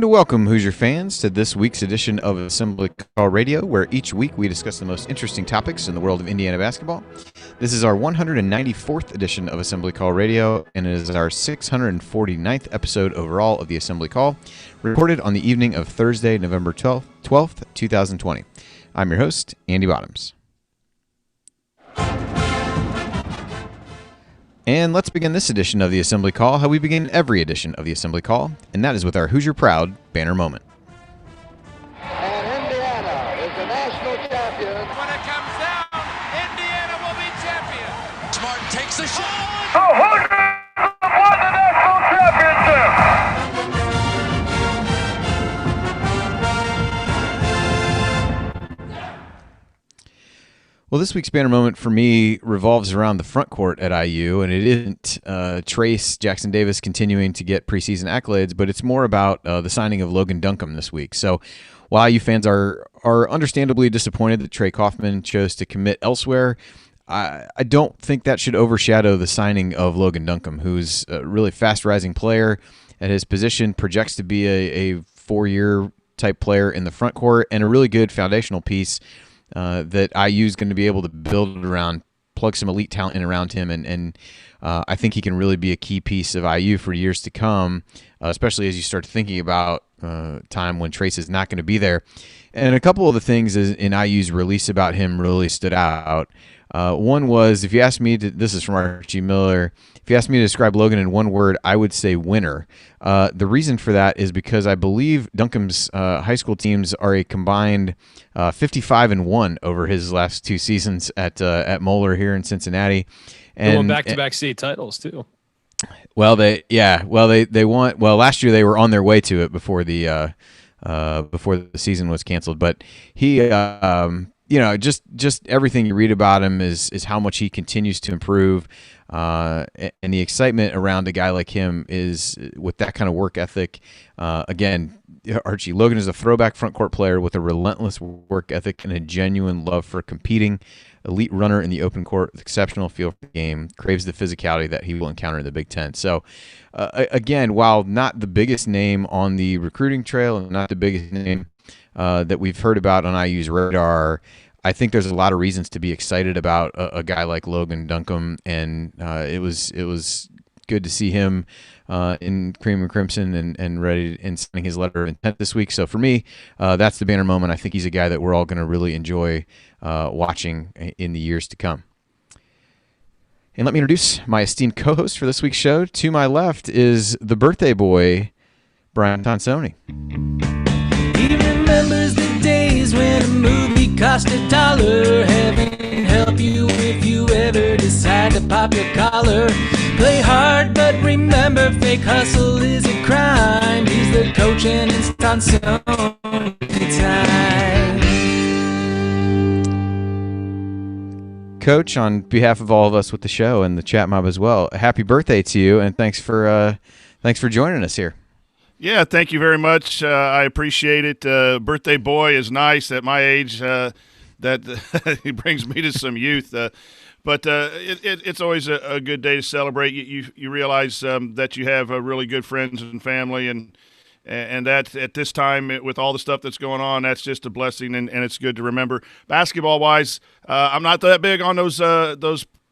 And welcome, Hoosier fans, to this week's edition of Assembly Call Radio, where each week we discuss the most interesting topics in the world of Indiana basketball. This is our 194th edition of Assembly Call Radio, and it is our 649th episode overall of the Assembly Call, recorded on the evening of Thursday, November 12th, 2020. I'm your host, Andy Bottoms. And let's begin this edition of the Assembly Call how we begin every edition of the Assembly Call, and that is with our Hoosier Proud banner moment. And Indiana is the national champion. When it comes down, Indiana will be champion. Smart takes the shot. The Hoosiers have won the national championship. Well, this week's banner moment for me revolves around the front court at IU, and it isn't Trayce, Jackson Davis continuing to get preseason accolades, but it's more about the signing of Logan Duncan this week. So while IU fans are understandably disappointed that Trey Kaufman chose to commit elsewhere, I don't think that should overshadow the signing of Logan Duncan, who's a really fast-rising player at his position, projects to be a four-year type player in the front court, and a really good foundational piece that IU is going to be able to build around, plug some elite talent in around him, and I think he can really be a key piece of IU for years to come, especially as you start thinking about time when Trayce is not going to be there. And a couple of the things in IU's release about him really stood out. One was, if you ask me, this is from Archie Miller, if you asked me to describe Logan in one word, I would say winner. The reason for that is because I believe Duncan's high school teams are a combined 55-1 over his last two seasons at Moeller here in Cincinnati. And won back-to-back state titles too. Well, they won. Well, last year they were on their way to it before the season was canceled. But he, just everything you read about him is how much he continues to improve. And the excitement around a guy like him is with that kind of work ethic. Again, Archie, Logan is a throwback front court player with a relentless work ethic and a genuine love for competing. Elite runner in the open court with exceptional feel for the game, craves the physicality that he will encounter in the Big Ten. So, again, while not the biggest name on the recruiting trail and not the biggest name that we've heard about on IU's radar, I think there's a lot of reasons to be excited about a guy like Logan Duncan, and it was good to see him in cream and crimson and ready and signing his letter of intent this week. So for me, that's the banner moment. I think he's a guy that we're all going to really enjoy watching in the years to come. And let me introduce my esteemed co-host for this week's show. To my left is the birthday boy, Brian Tonsoni. He remembers the days when a movie cost $1. Heaven help you if you ever decide to pop your collar. Play hard, but remember, fake hustle is a crime. He's the coach and it's Tonsoni time. Coach, on behalf of all of us with the show and the chat mob as well, happy birthday to you, and thanks for joining us here. Yeah, thank you very much. I appreciate it. Birthday boy is nice at my age. That he brings me to some youth. But it's always a good day to celebrate. You realize that you have really good friends and family, and that at this time with all the stuff that's going on, that's just a blessing, and it's good to remember. Basketball-wise, I'm not that big on those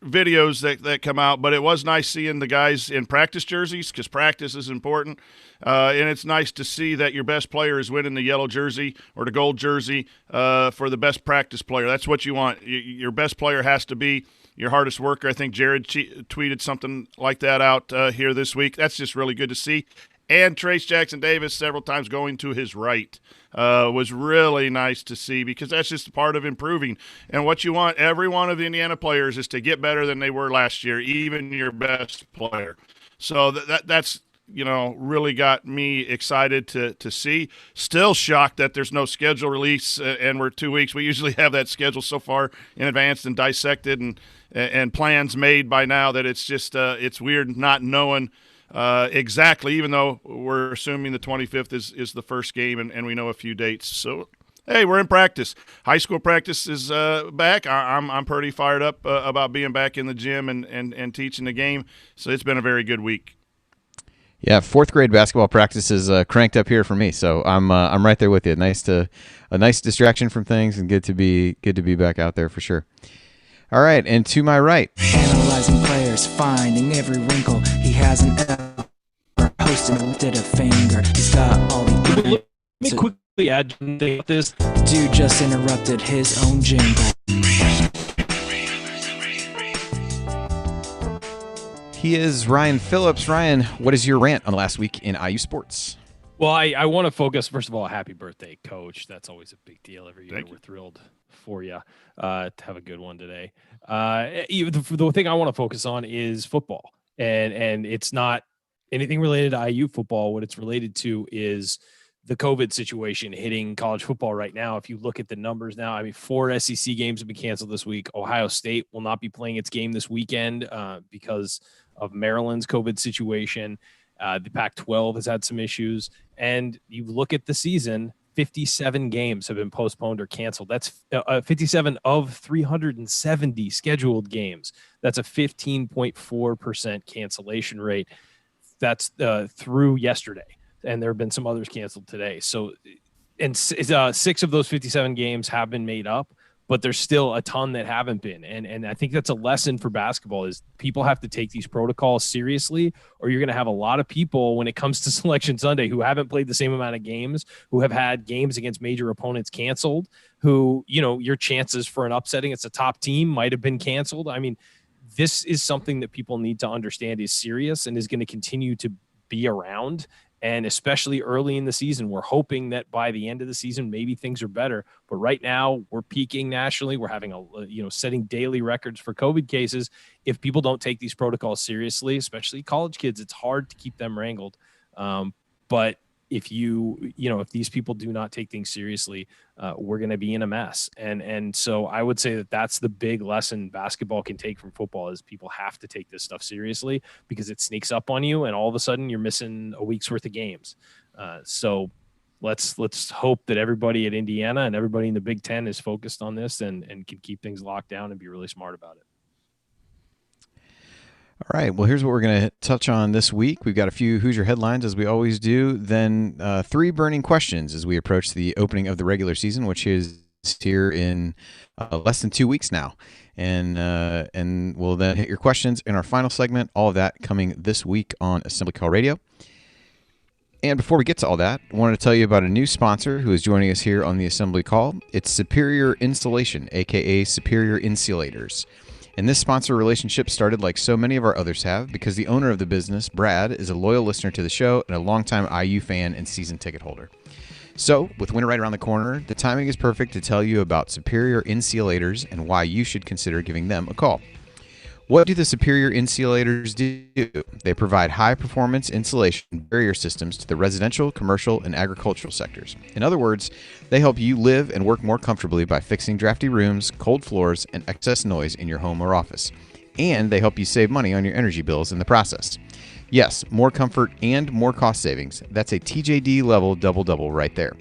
videos that come out, but it was nice seeing the guys in practice jerseys because practice is important. And it's nice to see that your best player is winning the yellow jersey or the gold jersey for the best practice player. That's what you want. Your best player has to be your hardest worker. I think Jared tweeted something like that out here this week. That's just really good to see. And Trayce Jackson Davis several times going to his right was really nice to see because that's just a part of improving. And what you want every one of the Indiana players is to get better than they were last year, even your best player. So that's really got me excited to see. Still shocked that there's no schedule release, and we're 2 weeks. We usually have that schedule so far in advance and dissected and plans made by now that it's just it's weird not knowing exactly, even though we're assuming the 25th is the first game and we know a few dates. So, hey, we're in practice. High school practice is back. I'm pretty fired up about being back in the gym and teaching the game. So it's been a very good week. Yeah, fourth grade basketball practice is cranked up here for me, so I'm right there with you. A nice distraction from things, and good to be back out there for sure. All right, and to my right, Analyzing players, finding every wrinkle. He hasn't ever hosted lifted a finger. He's got all the Let me quickly add this. Dude just interrupted his own jingle. he is Ryan Phillips. Ryan, what is your rant on last week in IU sports? Well, I want to focus, first of all, happy birthday, Coach. That's always a big deal every year. Thank you. We're thrilled for you to have a good one today. The thing I want to focus on is football. And it's not anything related to IU football. What it's related to is the COVID situation hitting college football right now. If you look at the numbers now, I mean, 4 SEC games have been canceled this week. Ohio State will not be playing its game this weekend because of Maryland's COVID situation. The Pac-12 has had some issues. And you look at the season, 57 games have been postponed or canceled. That's 57 of 370 scheduled games. That's a 15.4% cancellation rate. That's through yesterday. And there have been some others canceled today. So, and 6 of those 57 games have been made up, but there's still a ton that haven't been. And I think that's a lesson for basketball is people have to take these protocols seriously, or you're going to have a lot of people when it comes to Selection Sunday who haven't played the same amount of games, who have had games against major opponents canceled, who, you know, your chances for an upsetting it's a top team might have been canceled. I mean, this is something that people need to understand is serious and is going to continue to be around. And especially early in the season, we're hoping that by the end of the season, maybe things are better. But right now, we're peaking nationally. We're having setting daily records for COVID cases. If people don't take these protocols seriously, especially college kids, it's hard to keep them wrangled. But if if these people do not take things seriously, we're going to be in a mess. And so I would say that that's the big lesson basketball can take from football is people have to take this stuff seriously because it sneaks up on you and all of a sudden you're missing a week's worth of games. So let's hope that everybody at Indiana and everybody in the Big Ten is focused on this and can keep things locked down and be really smart about it. All right, well, here's what we're going to touch on this week. We've got a few Hoosier headlines, as we always do, then 3 burning questions as we approach the opening of the regular season, which is here in less than 2 weeks now. And we'll then hit your questions in our final segment, all of that coming this week on Assembly Call Radio. And before we get to all that, I wanted to tell you about a new sponsor who is joining us here on the Assembly Call. It's Superior Installation, a.k.a. Superior Insulators. And this sponsor relationship started like so many of our others have because the owner of the business, Brad, is a loyal listener to the show and a longtime IU fan and season ticket holder. So, with winter right around the corner, the timing is perfect to tell you about Superior Insulators and why you should consider giving them a call. What do the Superior Insulators do? They provide high-performance insulation barrier systems to the residential, commercial, and agricultural sectors. In other words, they help you live and work more comfortably by fixing drafty rooms, cold floors, and excess noise in your home or office. And they help you save money on your energy bills in the process. Yes, more comfort and more cost savings. That's a TJD level double-double right there.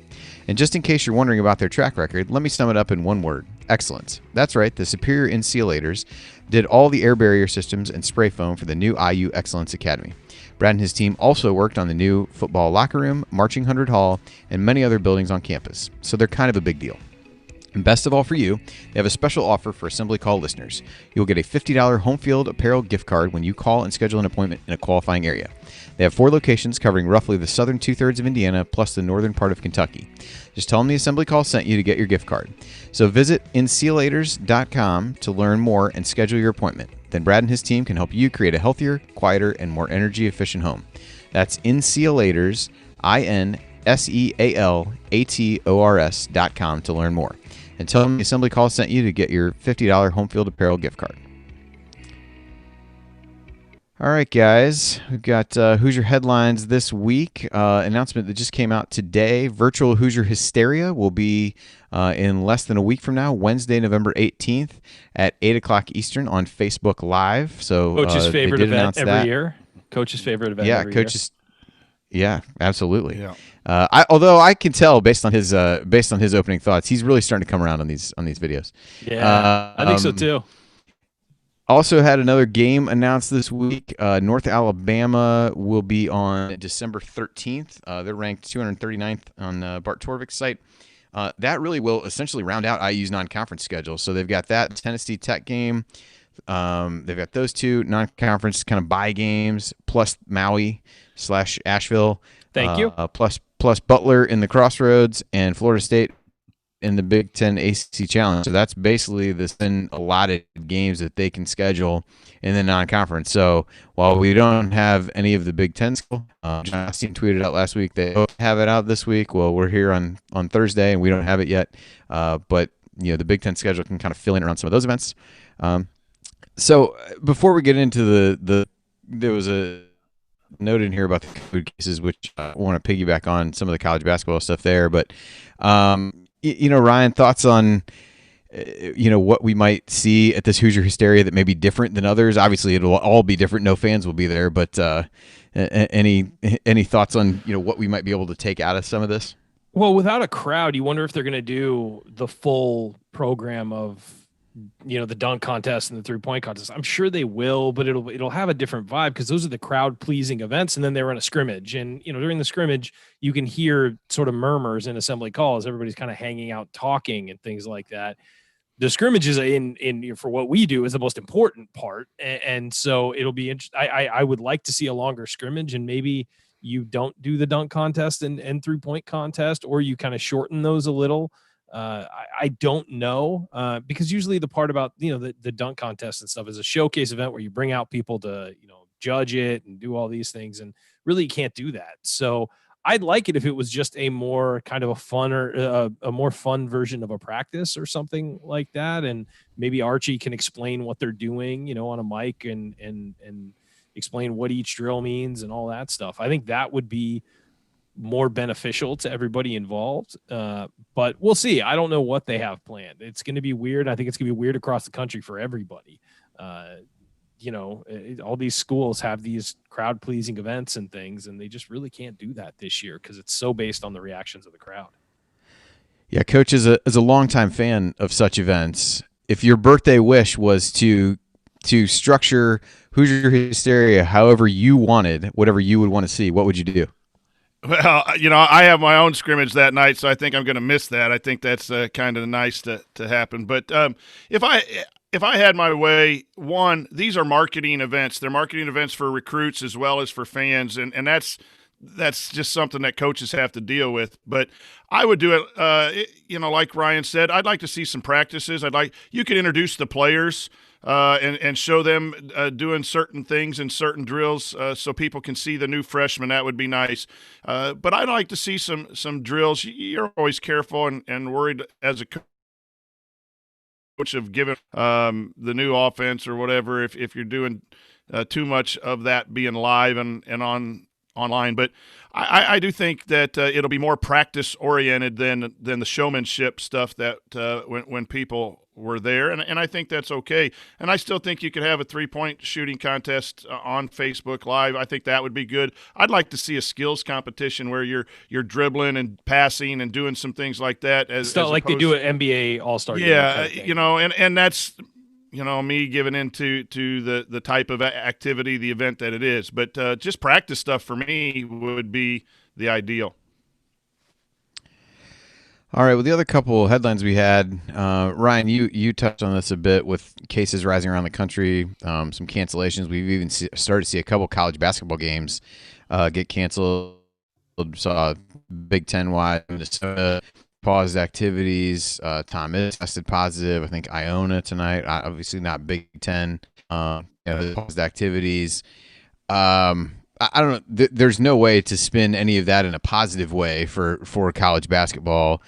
And just in case you're wondering about their track record, let me sum it up in one word: excellence. That's right, the Superior Insulators did all the air barrier systems and spray foam for the new IU Excellence Academy. Brad and his team also worked on the new football locker room, Marching 100 Hall, and many other buildings on campus. So they're kind of a big deal. And best of all for you, they have a special offer for Assembly Call listeners. You'll get a $50 home field apparel gift card when you call and schedule an appointment in a qualifying area. They have 4 locations covering roughly the southern 2/3 of Indiana plus the northern part of Kentucky. Just tell them the Assembly Call sent you to get your gift card. So visit insulators.com to learn more and schedule your appointment. Then Brad and his team can help you create a healthier, quieter, and more energy-efficient home. That's Insulators, INSEALATORS.com to learn more. And tell them the Assembly Call sent you to get your $50 home field apparel gift card. All right, guys, we've got Hoosier headlines this week. Announcement that just came out today. Virtual Hoosier Hysteria will be in less than a week from now, Wednesday, November 18th at 8 o'clock Eastern on Facebook Live. So Coach's favorite event every year. Coach's favorite event every year. Yeah, absolutely. Yeah. Although I can tell based on his opening thoughts, he's really starting to come around on these videos. Yeah, I think so too. Also had another game announced this week. North Alabama will be on December 13th. They're ranked 239th on Bart Torvik's site. That really will essentially round out IU's non-conference schedule. So they've got that Tennessee Tech game. They've got those two non-conference kind of bye games, plus Maui/Asheville. Thank you. Plus Butler in the Crossroads and Florida State in the Big Ten ACC Challenge. So that's basically the then allotted games that they can schedule in the non-conference. So while we don't have any of the Big Ten school, John Austin tweeted out last week they have it out this week. Well, we're here on Thursday and we don't have it yet. But the Big Ten schedule can kind of fill in around some of those events. So before we get into there was a note in here about the COVID cases, which I want to piggyback on some of the college basketball stuff there. But Ryan, thoughts on what we might see at this Hoosier hysteria that may be different than others? Obviously, it'll all be different. No fans will be there, but any thoughts on what we might be able to take out of some of this? Well, without a crowd, you wonder if they're going to do the full program of the dunk contest and the 3-point contest. I'm sure they will, but it'll have a different vibe because those are the crowd pleasing events. And then they run a scrimmage, and during the scrimmage, you can hear sort of murmurs in assembly calls. Everybody's kind of hanging out, talking, and things like that. The scrimmage is in for what we do is the most important part, and so it'll be interesting. I would like to see a longer scrimmage, and maybe you don't do the dunk contest and 3-point contest, or you kind of shorten those a little. I don't know because usually the part about the dunk contest and stuff is a showcase event where you bring out people to judge it and do all these things, and really you can't do that. So I'd like it if it was just a more kind of a fun or a more fun version of a practice or something like that, and maybe Archie can explain what they're doing on a mic and explain what each drill means and all that stuff. I think that would be more beneficial to everybody involved. But we'll see. I don't know what they have planned. It's going to be weird. I think it's going to be weird across the country for everybody. All these schools have these crowd pleasing events and things, and they just really can't do that this year because it's so based on the reactions of the crowd. Yeah. Coach is a longtime fan of such events. If your birthday wish was to structure Hoosier hysteria however you wanted, whatever you would want to see, what would you do? Well, I have my own scrimmage that night, so I think I'm going to miss that. I think that's kind of nice to happen. But if I had my way, one, these are marketing events. They're marketing events for recruits as well as for fans, and that's just something that coaches have to deal with. But I would do it, like Ryan said, I'd like to see some practices. You could introduce the players and show them doing certain things in certain drills so people can see the new freshmen. That would be nice. But I'd like to see some drills. You're always careful and worried as a coach of giving the new offense or whatever if you're doing too much of that being live and online. But I do think that it'll be more practice oriented than the showmanship stuff that when people were there, and I think that's okay. And I still think you could have a 3-point shooting contest on Facebook Live. I think that would be good. I'd like to see a skills competition where you're dribbling and passing and doing some things like that. As like they do at NBA All-Star game. Yeah, and that's me giving into the type of activity, the event that it is. But just practice stuff for me would be the ideal. All right. Well, the other couple headlines we had, Ryan, you touched on this a bit with cases rising around the country, some cancellations. We've even started to see a couple college basketball games get canceled. Saw Big Ten wide Minnesota paused activities. Tom is tested positive. I think Iona tonight. Obviously not Big Ten. Paused activities. I don't know. There's no way to spin any of that in a positive way for college basketball.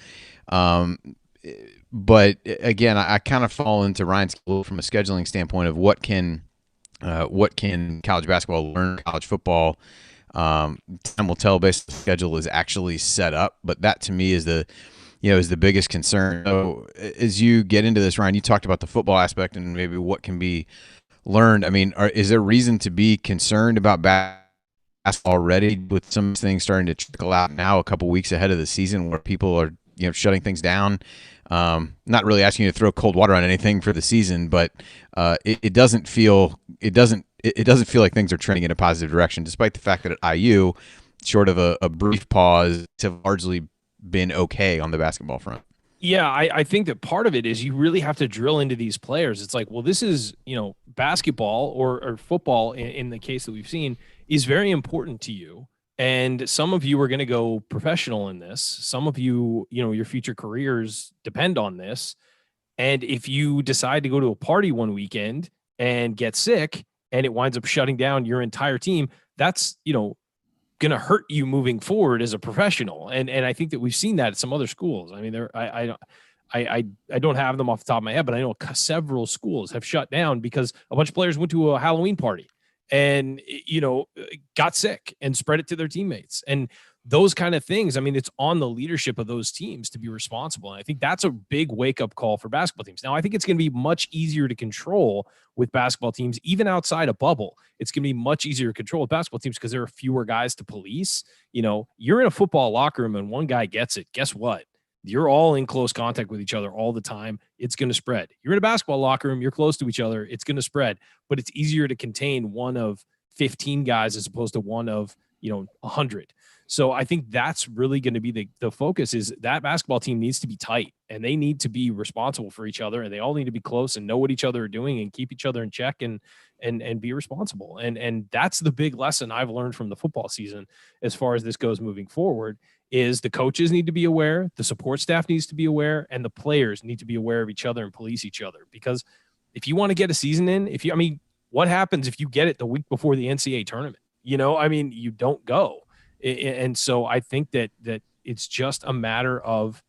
But again, I kind of fall into Ryan's school from a scheduling standpoint of what can college basketball learn college football. Time will tell based on the schedule is actually set up, but that to me is the biggest concern. So as you get into this, Ryan, you talked about the football aspect and maybe what can be learned. I mean, is there reason to be concerned about basketball already with some things starting to trickle out now a couple weeks ahead of the season where people are, shutting things down. Not really asking you to throw cold water on anything for the season, but it doesn't feel like things are trending in a positive direction, despite the fact that at IU, short of a brief pause, have largely been okay on the basketball front. Yeah, I think that part of it is you really have to drill into these players. It's like, well, this is, basketball or football in the case that we've seen is very important to you. And some of you are going to go professional in this. Some of you, your future careers depend on this. And if you decide to go to a party one weekend and get sick and it winds up shutting down your entire team, that's, going to hurt you moving forward as a professional. And I think that we've seen that at some other schools. I mean, I don't have them off the top of my head, but I know several schools have shut down because a bunch of players went to a Halloween party and, got sick and spread it to their teammates. And those kind of things, I mean, it's on the leadership of those teams to be responsible. And I think that's a big wake-up call for basketball teams. Now, I think it's going to be much easier to control with basketball teams, even outside a bubble. It's going to be much easier to control with basketball teams because there are fewer guys to police. You're in a football locker room and one guy gets it. Guess what? You're all in close contact with each other all the time. It's going to spread. You're in a basketball locker room. You're close to each other. It's going to spread. But it's easier to contain one of 15 guys as opposed to one of 100. So I think that's really going to be the focus is that basketball team needs to be tight and they need to be responsible for each other and they all need to be close and know what each other are doing and keep each other in check and be responsible. And that's the big lesson I've learned from the football season as far as this goes moving forward is the coaches need to be aware, the support staff needs to be aware, and the players need to be aware of each other and police each other. Because if you want to get a season in, what happens if you get it the week before the NCAA tournament? You don't go. And so I think that it's just a matter of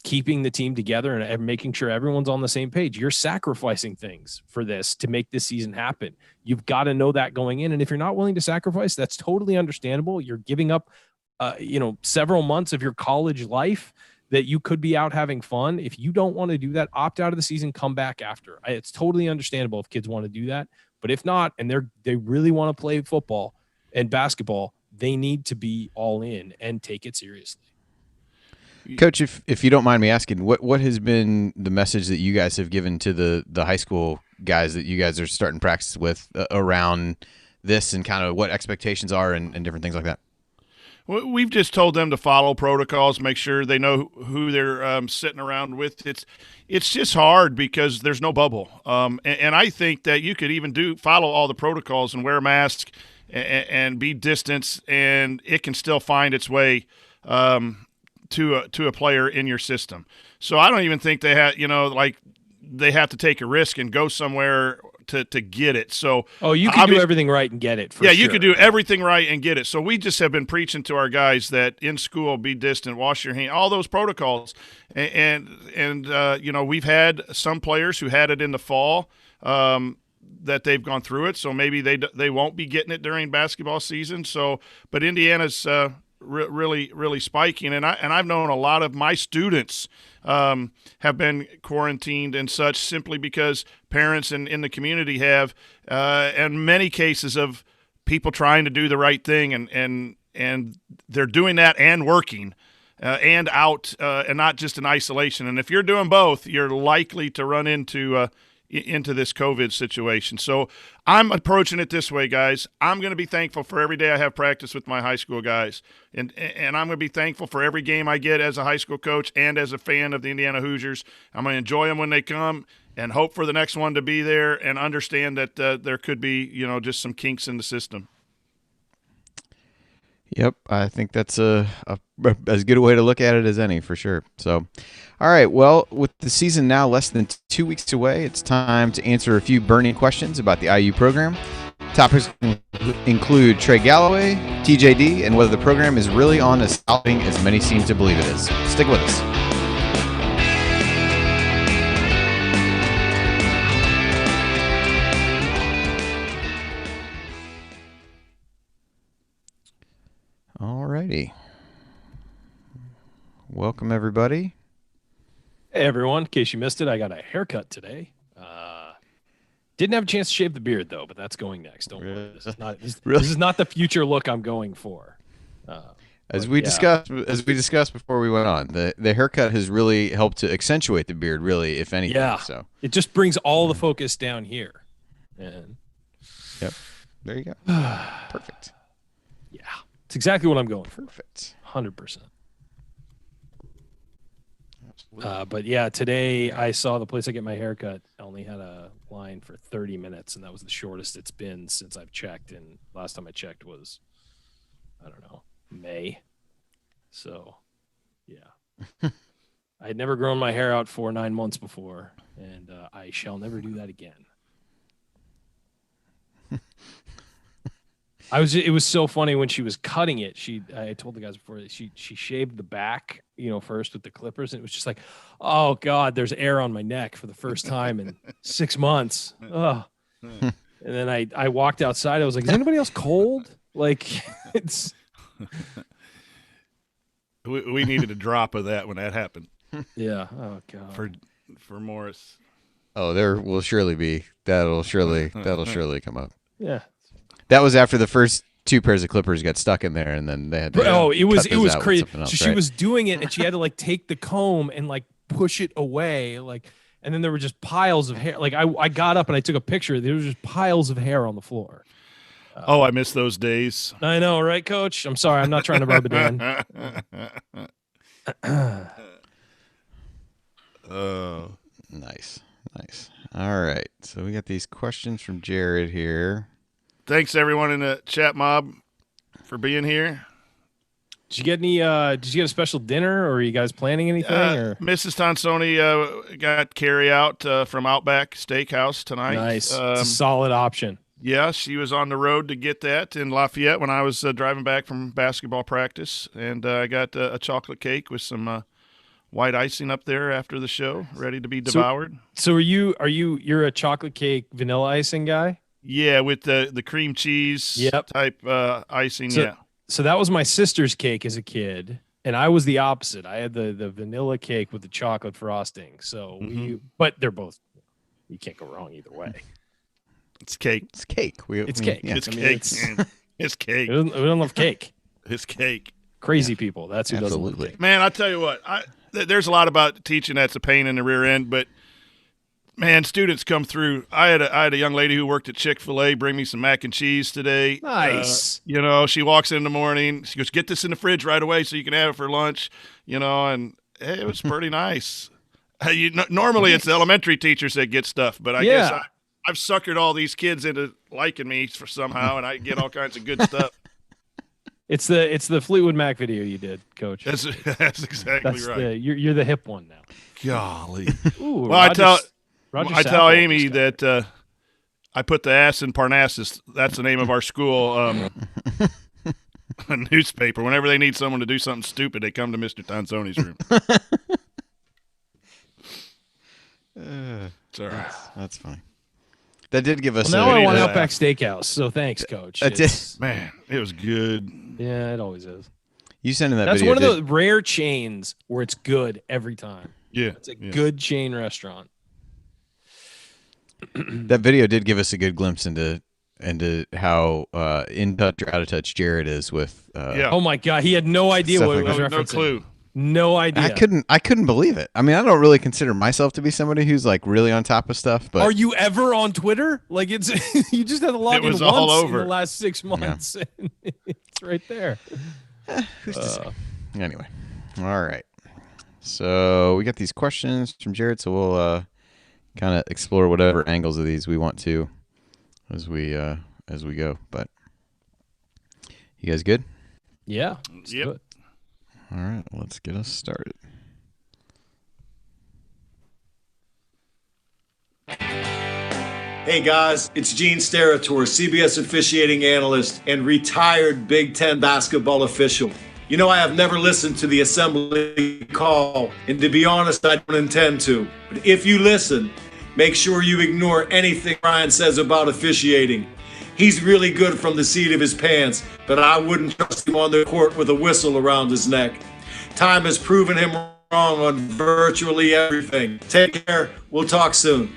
keeping the team together and making sure everyone's on the same page. You're sacrificing things for this to make this season happen. You've got to know that going in. And if you're not willing to sacrifice, that's totally understandable. You're giving up, several months of your college life that you could be out having fun. If you don't want to do that, opt out of the season, come back after. It's totally understandable if kids want to do that. But if not, and they really want to play football and basketball, they need to be all in and take it seriously. Coach, if you don't mind me asking, what has been the message that you guys have given to the high school guys that you guys are starting practice with around this and kind of what expectations are and different things like that? We've just told them to follow protocols, make sure they know who they're sitting around with. It's just hard because there's no bubble. And I think that you could even follow all the protocols and wear a mask and be distanced, and it can still find its way to a player in your system. So I don't even think they have to take a risk and go somewhere to get it. So you can do everything right and get it. You could do everything right and get it. So we just have been preaching to our guys that in school, be distant, wash your hands, all those protocols. And we've had some players who had it in the fall. That they've gone through it, so maybe they won't be getting it during basketball season. So, but Indiana's really spiking, and I've known a lot of my students have been quarantined and such simply because parents in the community have, and many cases of people trying to do the right thing, and they're doing that and working. And out, and not just in isolation. And if you're doing both, you're likely to run into this COVID situation. So I'm approaching it this way, guys. I'm going to be thankful for every day I have practice with my high school guys. And I'm going to be thankful for every game I get as a high school coach and as a fan of the Indiana Hoosiers. I'm going to enjoy them when they come and hope for the next one to be there and understand that there could be, just some kinks in the system. Yep, I think that's as good a way to look at it as any, for sure. So, all right, well, with the season now less than 2 weeks away, it's time to answer a few burning questions about the IU program. Topics include Trey Galloway, TJD, and whether the program is really on as scouting as many seem to believe it is. Stick with us. Alrighty. Welcome, everybody. Hey, everyone. In case you missed it, I got a haircut today. Didn't have a chance to shave the beard, though, but that's going next. Don't worry. This is not the future look I'm going for. As we discussed before we went on, the haircut has really helped to accentuate the beard, really, if anything. Yeah. So it just brings all the focus down here. And yep. There you go. Perfect. Yeah. It's exactly what I'm going for. Perfect. 100%. But yeah, today I saw the place I get my haircut only had a line for 30 minutes, and that was the shortest it's been since I've checked. And last time I checked was, I don't know, May. So, yeah. I had never grown my hair out for 9 months before, and I shall never do that again. It was so funny when she was cutting it. I told the guys before she shaved the back, first with the clippers, and it was just like, oh God, there's air on my neck for the first time in 6 months. Oh. And then I walked outside. I was like, is anybody else cold? Like, it's. We needed a drop of that when that happened. Yeah. Oh God. For Morris. Oh, there will surely be. That'll surely come up. Yeah. That was after the first 2 pairs of clippers got stuck in there, and then they had to. Oh, it was crazy. Else, so she was doing it, and she had to like take the comb and like push it away, and then there were just piles of hair. Like I got up and I took a picture. There was just piles of hair on the floor. I miss those days. I know, right, Coach? I'm sorry. I'm not trying to rub it in. Oh, nice. All right, so we got these questions from Jared here. Thanks everyone in the chat mob for being here. Did you get a special dinner, or are you guys planning anything? Or Mrs. Tonsoni got carry out from Outback Steakhouse tonight. Nice, it's a solid option. Yeah, she was on the road to get that in Lafayette when I was driving back from basketball practice, and I got a chocolate cake with some white icing up there after the show, ready to be devoured. So you're a chocolate cake vanilla icing guy? Yeah, with the cream cheese type icing. So that was my sister's cake as a kid, and I was the opposite. I had the vanilla cake with the chocolate frosting. So but they're both, you can't go wrong either way. It's cake. It's cake. It's cake. It's cake. It's cake. We don't love cake. It's cake. Crazy people. That's who doesn't love cake. Man, I tell you what, there's a lot about teaching that's a pain in the rear end, but man, students come through. I had a young lady who worked at Chick-fil-A bring me some mac and cheese today. Nice. She walks in the morning. She goes, "Get this in the fridge right away so you can have it for lunch." And it was pretty nice. Normally it's the elementary teachers that get stuff, but I guess I've suckered all these kids into liking me for somehow, and I get all kinds of good stuff. It's the Fleetwood Mac video you did, Coach. That's exactly right. You're the hip one now. Golly. Ooh, well, Roger I tell Amy that I put the ass in Parnassus. That's the name of our school newspaper. Whenever they need someone to do something stupid, they come to Mr. Tonsoni's room. It's all right. That's funny. That did give us. Well, now I want Outback Steakhouse. So thanks, Coach. Man, it was good. Yeah, it always is. You sent in that That's video. That's one of the rare chains where it's good every time. Yeah, it's a good chain restaurant. That video did give us a good glimpse into how in touch or out of touch Jared is with. Oh my God, he had no idea what it was referencing. No clue. No idea. I couldn't believe it. I mean, I don't really consider myself to be somebody who's like really on top of stuff. But are you ever on Twitter? Like you just had to log in once in the last 6 months. Yeah. And it's right there. Who's to say? Anyway, all right. So we got these questions from Jared. So we'll kind of explore whatever angles of these we want to as we go. But you guys good? Yeah. Yep. Good. All right, let's get us started. Hey guys, it's Gene Steratore, CBS officiating analyst and retired Big Ten basketball official. You know, I have never listened to the assembly call, and to be honest, I don't intend to. But if you listen, make sure you ignore anything Ryan says about officiating. He's really good from the seat of his pants, but I wouldn't trust him on the court with a whistle around his neck. Time has proven him wrong on virtually everything. Take care. We'll talk soon.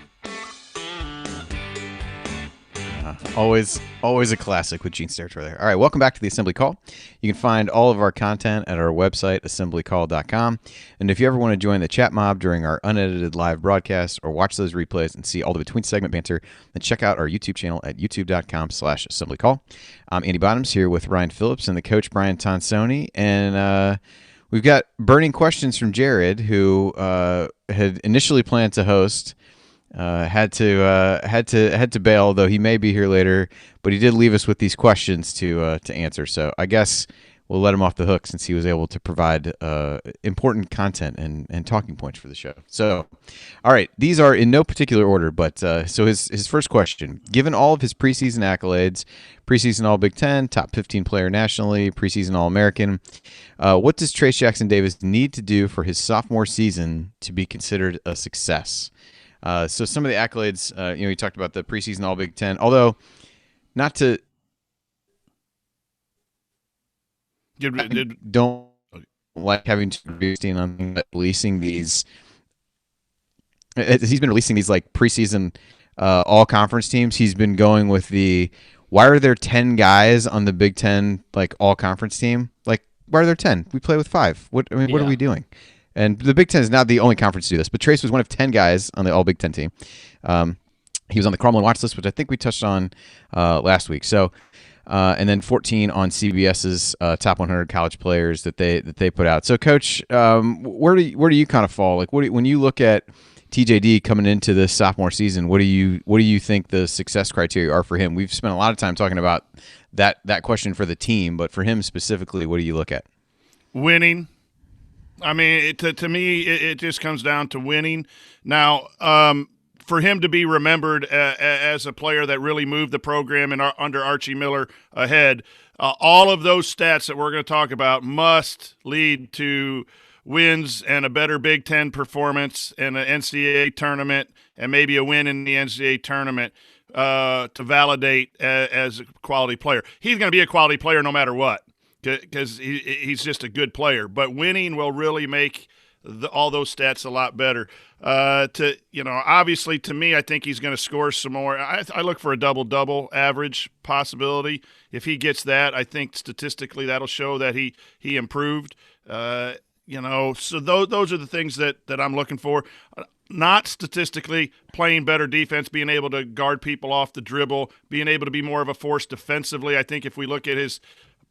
Always a classic with Gene Steratore there. All right, welcome back to the Assembly Call. You can find all of our content at our website, assemblycall.com. And if you ever want to join the chat mob during our unedited live broadcasts or watch those replays and see all the between segment banter, then check out our YouTube channel at youtube.com/assemblycall. I'm Andy Bottoms here with Ryan Phillips and the coach Brian Tonsoni. And we've got burning questions from Jared, who had initially planned to host. Had to bail, though he may be here later, but he did leave us with these questions to answer. So I guess we'll let him off the hook since he was able to provide important content and talking points for the show. So, all right, these are in no particular order, but so his first question: given all of his preseason accolades, preseason All Big Ten, top 15 player nationally, preseason All American, what does Trayce Jackson-Davis need to do for his sophomore season to be considered a success? So some of the accolades, you talked about the preseason All Big Ten, although not to don't like having to be on releasing these. He's been releasing these like preseason all conference teams. He's been going with why are there 10 guys on the Big Ten like all conference team? Like, why are there 10? We play with 5. What are we doing? And the Big Ten is not the only conference to do this, but Trayce was one of 10 guys on the All Big Ten team. He was on the Crumlin watch list, which I think we touched on last week. So, and then 14 on CBS's top 100 college players that they put out. So, Coach, where do you kind of fall? Like, when you look at TJD coming into this sophomore season, what do you think the success criteria are for him? We've spent a lot of time talking about that question for the team, but for him specifically, what do you look at? Winning. I mean, to me, it just comes down to winning. Now, for him to be remembered as a player that really moved the program under Archie Miller ahead, all of those stats that we're going to talk about must lead to wins and a better Big Ten performance and an NCAA tournament and maybe a win in the NCAA tournament to validate as a quality player. He's going to be a quality player no matter what, because he's just a good player. But winning will really make all those stats a lot better. Obviously, to me, I think he's going to score some more. I look for a double-double average possibility. If he gets that, I think statistically that'll show that he improved. So those are the things that I'm looking for. Not statistically, playing better defense, being able to guard people off the dribble, being able to be more of a force defensively. I think if we look at his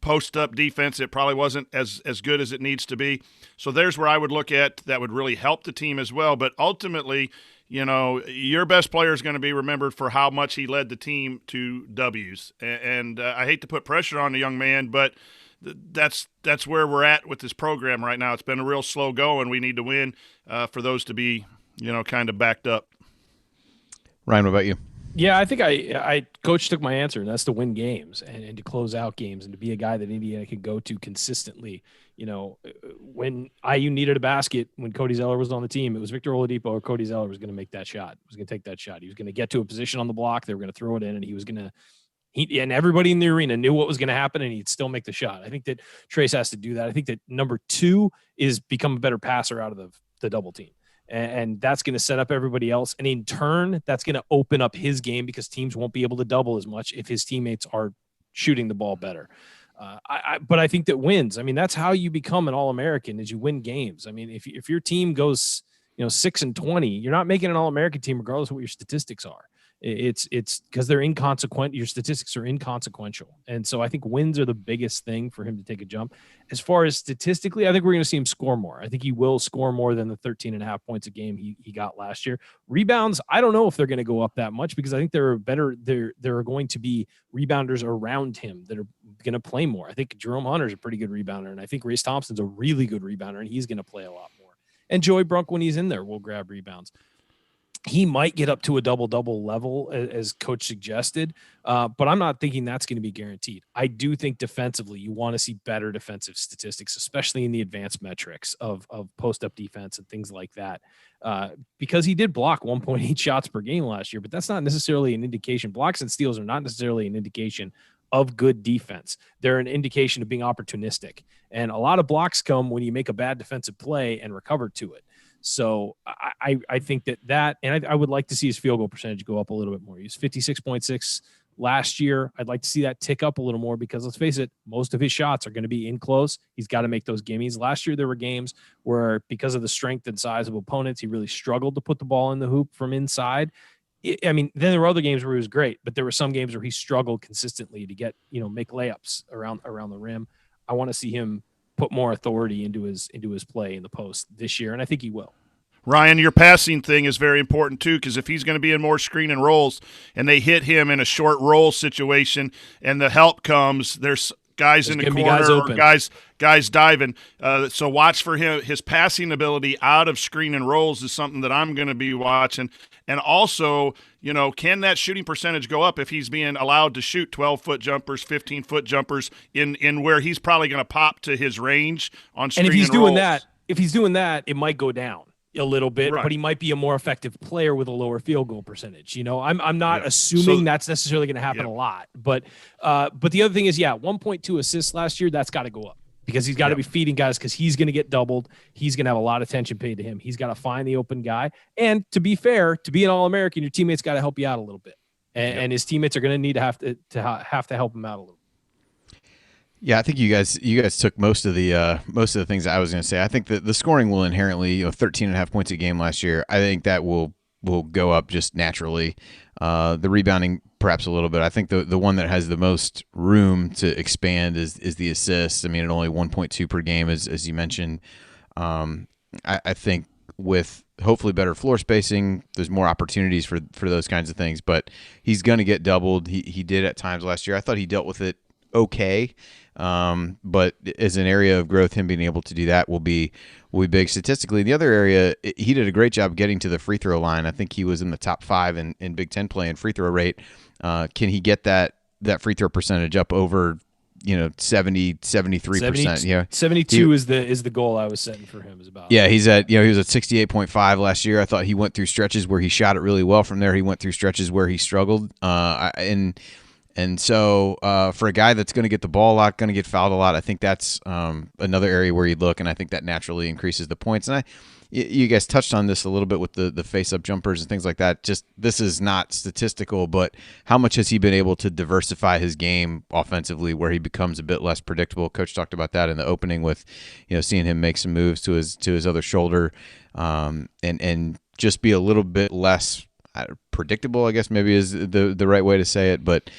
post-up defense, it probably wasn't as good as it needs to be. So there's where I would look at that would really help the team as well. But ultimately, your best player is going to be remembered for how much he led the team to W's. And I hate to put pressure on the young man, but that's where we're at with this program right now. It's been a real slow go, and we need to win for those to be, kind of backed up. Ryan, what about you? Yeah, I think I coach took my answer, and that's to win games and to close out games and to be a guy that Indiana can go to consistently. When IU needed a basket, when Cody Zeller was on the team, it was Victor Oladipo or Cody Zeller was going to make that shot. Was going to take that shot. He was going to get to a position on the block. They were going to throw it in, and he was going to. And everybody in the arena knew what was going to happen, and he'd still make the shot. I think that Trayce has to do that. I think that number 2 is become a better passer out of the double team. And that's going to set up everybody else. And in turn, that's going to open up his game because teams won't be able to double as much if his teammates are shooting the ball better. But I think that wins. I mean, that's how you become an All-American is you win games. I mean, if your team goes, 6-20, you're not making an All-American team regardless of what your statistics are. It's because they're inconsequential. Your statistics are inconsequential. And so I think wins are the biggest thing for him to take a jump. As far as statistically, I think we're going to see him score more. I think he will score more than the 13.5 points a game he got last year. Rebounds, I don't know if they're going to go up that much because I think there are going to be rebounders around him that are going to play more. I think Jerome Hunter's a pretty good rebounder, and I think Race Thompson's a really good rebounder, and he's going to play a lot more. And Joey Brunk, when he's in there, will grab rebounds. He might get up to a double-double level, as Coach suggested, but I'm not thinking that's going to be guaranteed. I do think defensively you want to see better defensive statistics, especially in the advanced metrics of post-up defense and things like that, because he did block 1.8 shots per game last year, but that's not necessarily an indication. Blocks and steals are not necessarily an indication of good defense. They're an indication of being opportunistic, and a lot of blocks come when you make a bad defensive play and recover to it. So I think that and I would like to see his field goal percentage go up a little bit more. He was 56.6 last year. I'd like to see that tick up a little more because let's face it, most of his shots are going to be in close. He's got to make those gimmies. Last year, there were games where because of the strength and size of opponents, he really struggled to put the ball in the hoop from inside. I mean, then there were other games where he was great, but there were some games where he struggled consistently to get, make layups around the rim. I want to see him put more authority into his play in the post this year, and I think he will. Ryan, your passing thing is very important too, because if he's going to be in more screen and rolls and they hit him in a short roll situation and the help comes, there's guys in the corner or guys diving. So watch for him. His passing ability out of screen and rolls is something that I'm going to be watching. And also, can that shooting percentage go up if he's being allowed to shoot 12-foot jumpers, 15-foot jumpers in where he's probably going to pop to his range on screen and rolls? If he's doing that, it might go down a little bit, right. But he might be a more effective player with a lower field goal percentage. I'm not assuming that's necessarily going to happen a lot, but the other thing is, 1.2 assists last year, that's got to go up because he's got to be feeding guys because he's going to get doubled. He's going to have a lot of attention paid to him. He's got to find the open guy. And to be fair, to be an All-American, your teammates got to help you out a little bit. And his teammates are going to need to have to help him out a little. Yeah, I think you guys took most of the things I was going to say. I think that the scoring will inherently, 13.5 points a game last year. I think that will go up just naturally. The rebounding perhaps a little bit. I think the one that has the most room to expand is the assists. I mean, at only 1.2 per game, as you mentioned. I think with hopefully better floor spacing, there's more opportunities for those kinds of things. But he's going to get doubled. He did at times last year. I thought he dealt with it okay. But as an area of growth, him being able to do that will be big statistically. The other area, he did a great job getting to the free throw line. I think he was in the top 5 in Big Ten play in free throw rate. Can he get that free throw percentage up over 70, 73%? Yeah, 72 is the goal I was setting for him. Is about he was at 68.5 last year. I thought he went through stretches where he shot it really well. From there, he went through stretches where he struggled. And so for a guy that's going to get the ball a lot, going to get fouled a lot, I think that's another area where you'd look, and I think that naturally increases the points. And you guys touched on this a little bit with the face-up jumpers and things like that. Just this is not statistical, but how much has he been able to diversify his game offensively where he becomes a bit less predictable? Coach talked about that in the opening with seeing him make some moves to his other shoulder and just be a little bit less predictable, I guess maybe is the right way to say it, but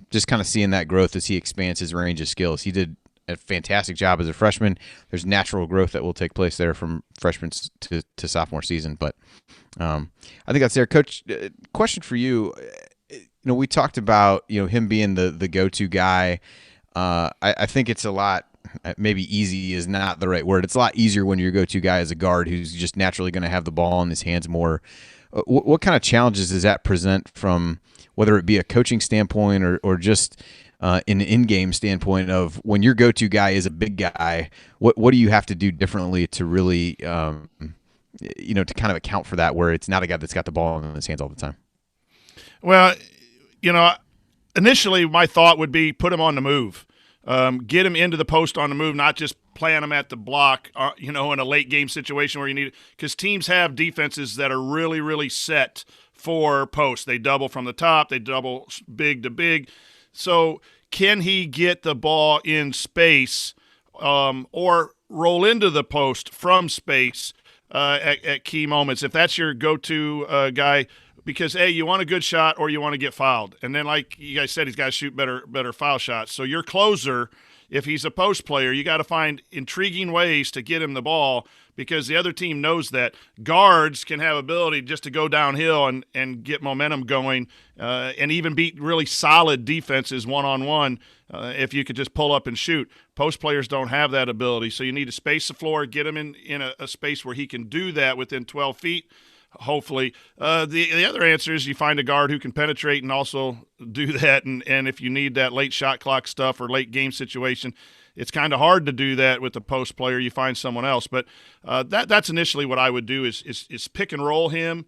just kind of seeing that growth as he expands his range of skills. He did a fantastic job as a freshman. There's natural growth that will take place there from freshman to sophomore season, but I think that's there. Coach, question for you. We talked about him being the go-to guy. I think it's a lot. Maybe easy is not the right word. It's a lot easier when your go-to guy is a guard who's just naturally going to have the ball in his hands more. What kind of challenges does that present from whether it be a coaching standpoint or just an in-game standpoint of when your go-to guy is a big guy? What do you have to do differently to really, to kind of account for that where it's not a guy that's got the ball in his hands all the time? Well, initially my thought would be put him on the move. Get him into the post on the move, not just playing him at the block, in a late game situation where you need it. Because teams have defenses that are really, really set for post. They double from the top. They double big to big. So can he get the ball in space or roll into the post from space at key moments? If that's your go-to guy, because, A, you want a good shot or you want to get fouled. And then, like you guys said, he's got to shoot better foul shots. So your closer, if he's a post player, you got to find intriguing ways to get him the ball because the other team knows that. Guards can have ability just to go downhill and get momentum going and even beat really solid defenses one-on-one if you could just pull up and shoot. Post players don't have that ability, so you need to space the floor, get him in a space where he can do that within 12 feet. Hopefully. The other answer is you find a guard who can penetrate and also do that. And if you need that late shot clock stuff or late game situation, it's kind of hard to do that with the post player. You find someone else. But that's initially what I would do is pick and roll him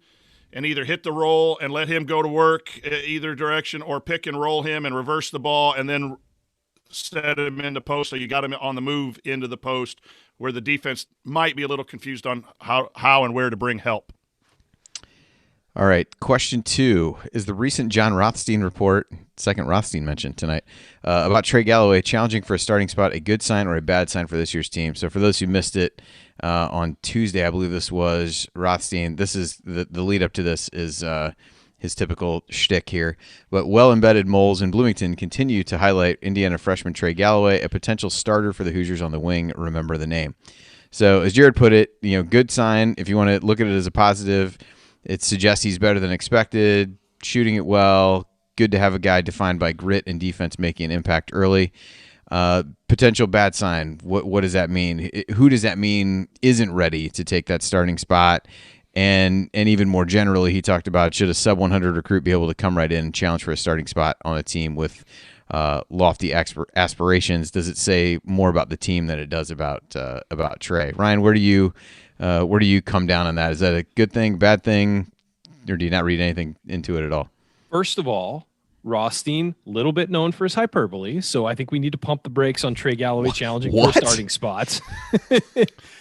and either hit the roll and let him go to work either direction or pick and roll him and reverse the ball and then set him in the post. So you got him on the move into the post where the defense might be a little confused on how and where to bring help. All right. Question 2 is the recent John Rothstein report, second Rothstein mentioned tonight, about Trey Galloway challenging for a starting spot, a good sign or a bad sign for this year's team. So for those who missed it on Tuesday, I believe this was Rothstein. This is the lead up to this is his typical shtick here. But well-embedded moles in Bloomington continue to highlight Indiana freshman Trey Galloway, a potential starter for the Hoosiers on the wing. Remember the name. So as Jared put it, good sign. If you want to look at it as a positive, it suggests he's better than expected, shooting it well. Good to have a guy defined by grit and defense making an impact early. Potential bad sign. What does that mean? Who does that mean isn't ready to take that starting spot? And even more generally, he talked about, should a sub 100 recruit be able to come right in and challenge for a starting spot on a team with lofty aspirations? Does it say more about the team than it does about Trey? Ryan, where do you come down on that? Is that a good thing, bad thing, or do you not read anything into it at all? First of all, Rothstein, little bit known for his hyperbole, so I think we need to pump the brakes on Trey Galloway challenging for starting spots.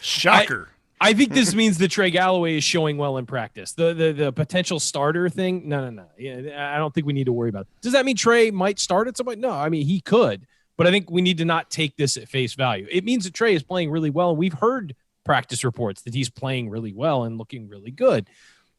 Shocker. I think this means that Trey Galloway is showing well in practice. The potential starter thing, no. Yeah, I don't think we need to worry about it. Does that mean Trey might start at some point? No, I mean, he could, but I think we need to not take this at face value. It means that Trey is playing really well, and we've heard practice reports that he's playing really well and looking really good.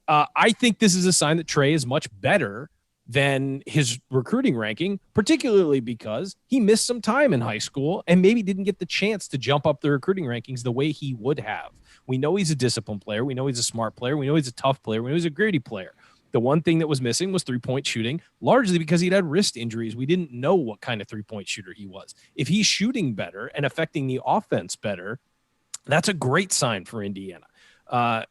I think this is a sign that Trey is much better than his recruiting ranking, particularly because he missed some time in high school and maybe didn't get the chance to jump up the recruiting rankings the way he would have. We know he's a disciplined player. We know he's a smart player. We know he's a tough player. We know he's a gritty player. The one thing that was missing was three-point shooting, largely because he'd had wrist injuries. We didn't know what kind of three-point shooter he was. If he's shooting better and affecting the offense better, that's a great sign for Indiana. I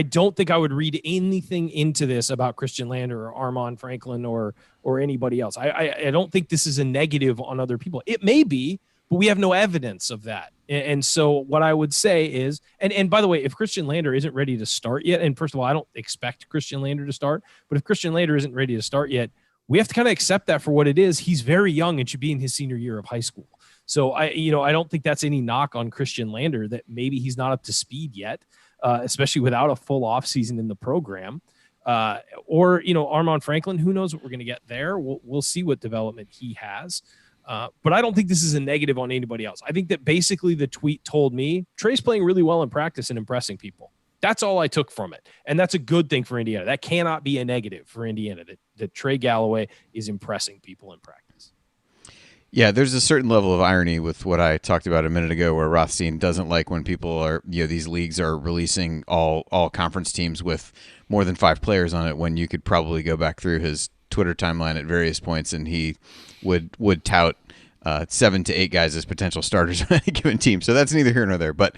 don't think I would read anything into this about Christian Lander or Armand Franklin or anybody else. I don't think this is a negative on other people. It may be, but we have no evidence of that. And so what I would say is, and by the way, if Christian Lander isn't ready to start yet, and first of all, I don't expect Christian Lander to start, but if Christian Lander isn't ready to start yet, we have to kind of accept that for what it is. He's very young and should be in his senior year of high school. So I don't think that's any knock on Christian Lander that maybe he's not up to speed yet, especially without a full off season in the program. Or Armand Franklin, who knows what we're going to get there. We'll see what development he has. But I don't think this is a negative on anybody else. I think that basically the tweet told me Trey's playing really well in practice and impressing people. That's all I took from it. And that's a good thing for Indiana. That cannot be a negative for Indiana, that Trey Galloway is impressing people in practice. Yeah, there's a certain level of irony with what I talked about a minute ago, where Rothstein doesn't like when people are, these leagues are releasing all conference teams with more than 5 players on it, when you could probably go back through his Twitter timeline at various points and he would tout 7 to 8 guys as potential starters on any given team. So that's neither here nor there. But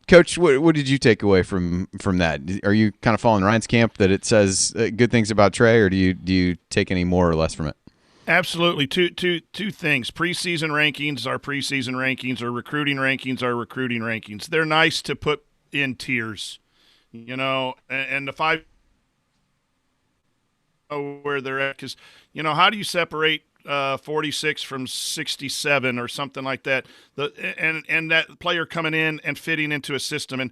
Coach, what did you take away from that? Are you kind of following Ryan's camp that it says good things about Trey, or do you take any more or less from it? Absolutely. Two things. Preseason rankings are preseason rankings, or recruiting rankings are recruiting rankings. They're nice to put in tiers, and the 5 where they're at, because, how do you separate 46 from 67 or something like that? And that player coming in and fitting into a system. And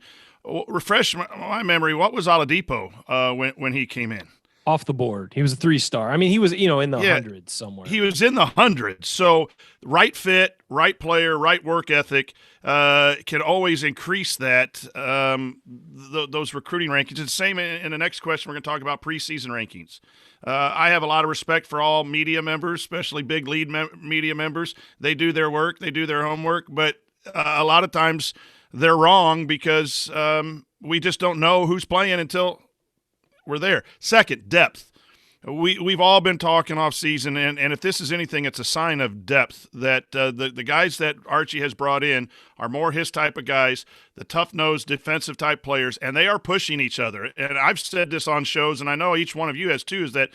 refresh my memory, what was Oladipo when he came in? Off the board. He was a 3-star. I mean, he was, in the hundreds somewhere. He was in the hundreds. So right fit, right player, right work ethic can always increase that, those recruiting rankings. It's the same in the next question. We're going to talk about preseason rankings. I have a lot of respect for all media members, especially big lead media members. They do their work. They do their homework. But a lot of times they're wrong because we just don't know who's playing until we're there. Second, depth. We've all been talking off season, and if this is anything, it's a sign of depth that the guys that Archie has brought in are more his type of guys, the tough-nosed defensive type players, and they are pushing each other. And I've said this on shows, and I know each one of you has too, is that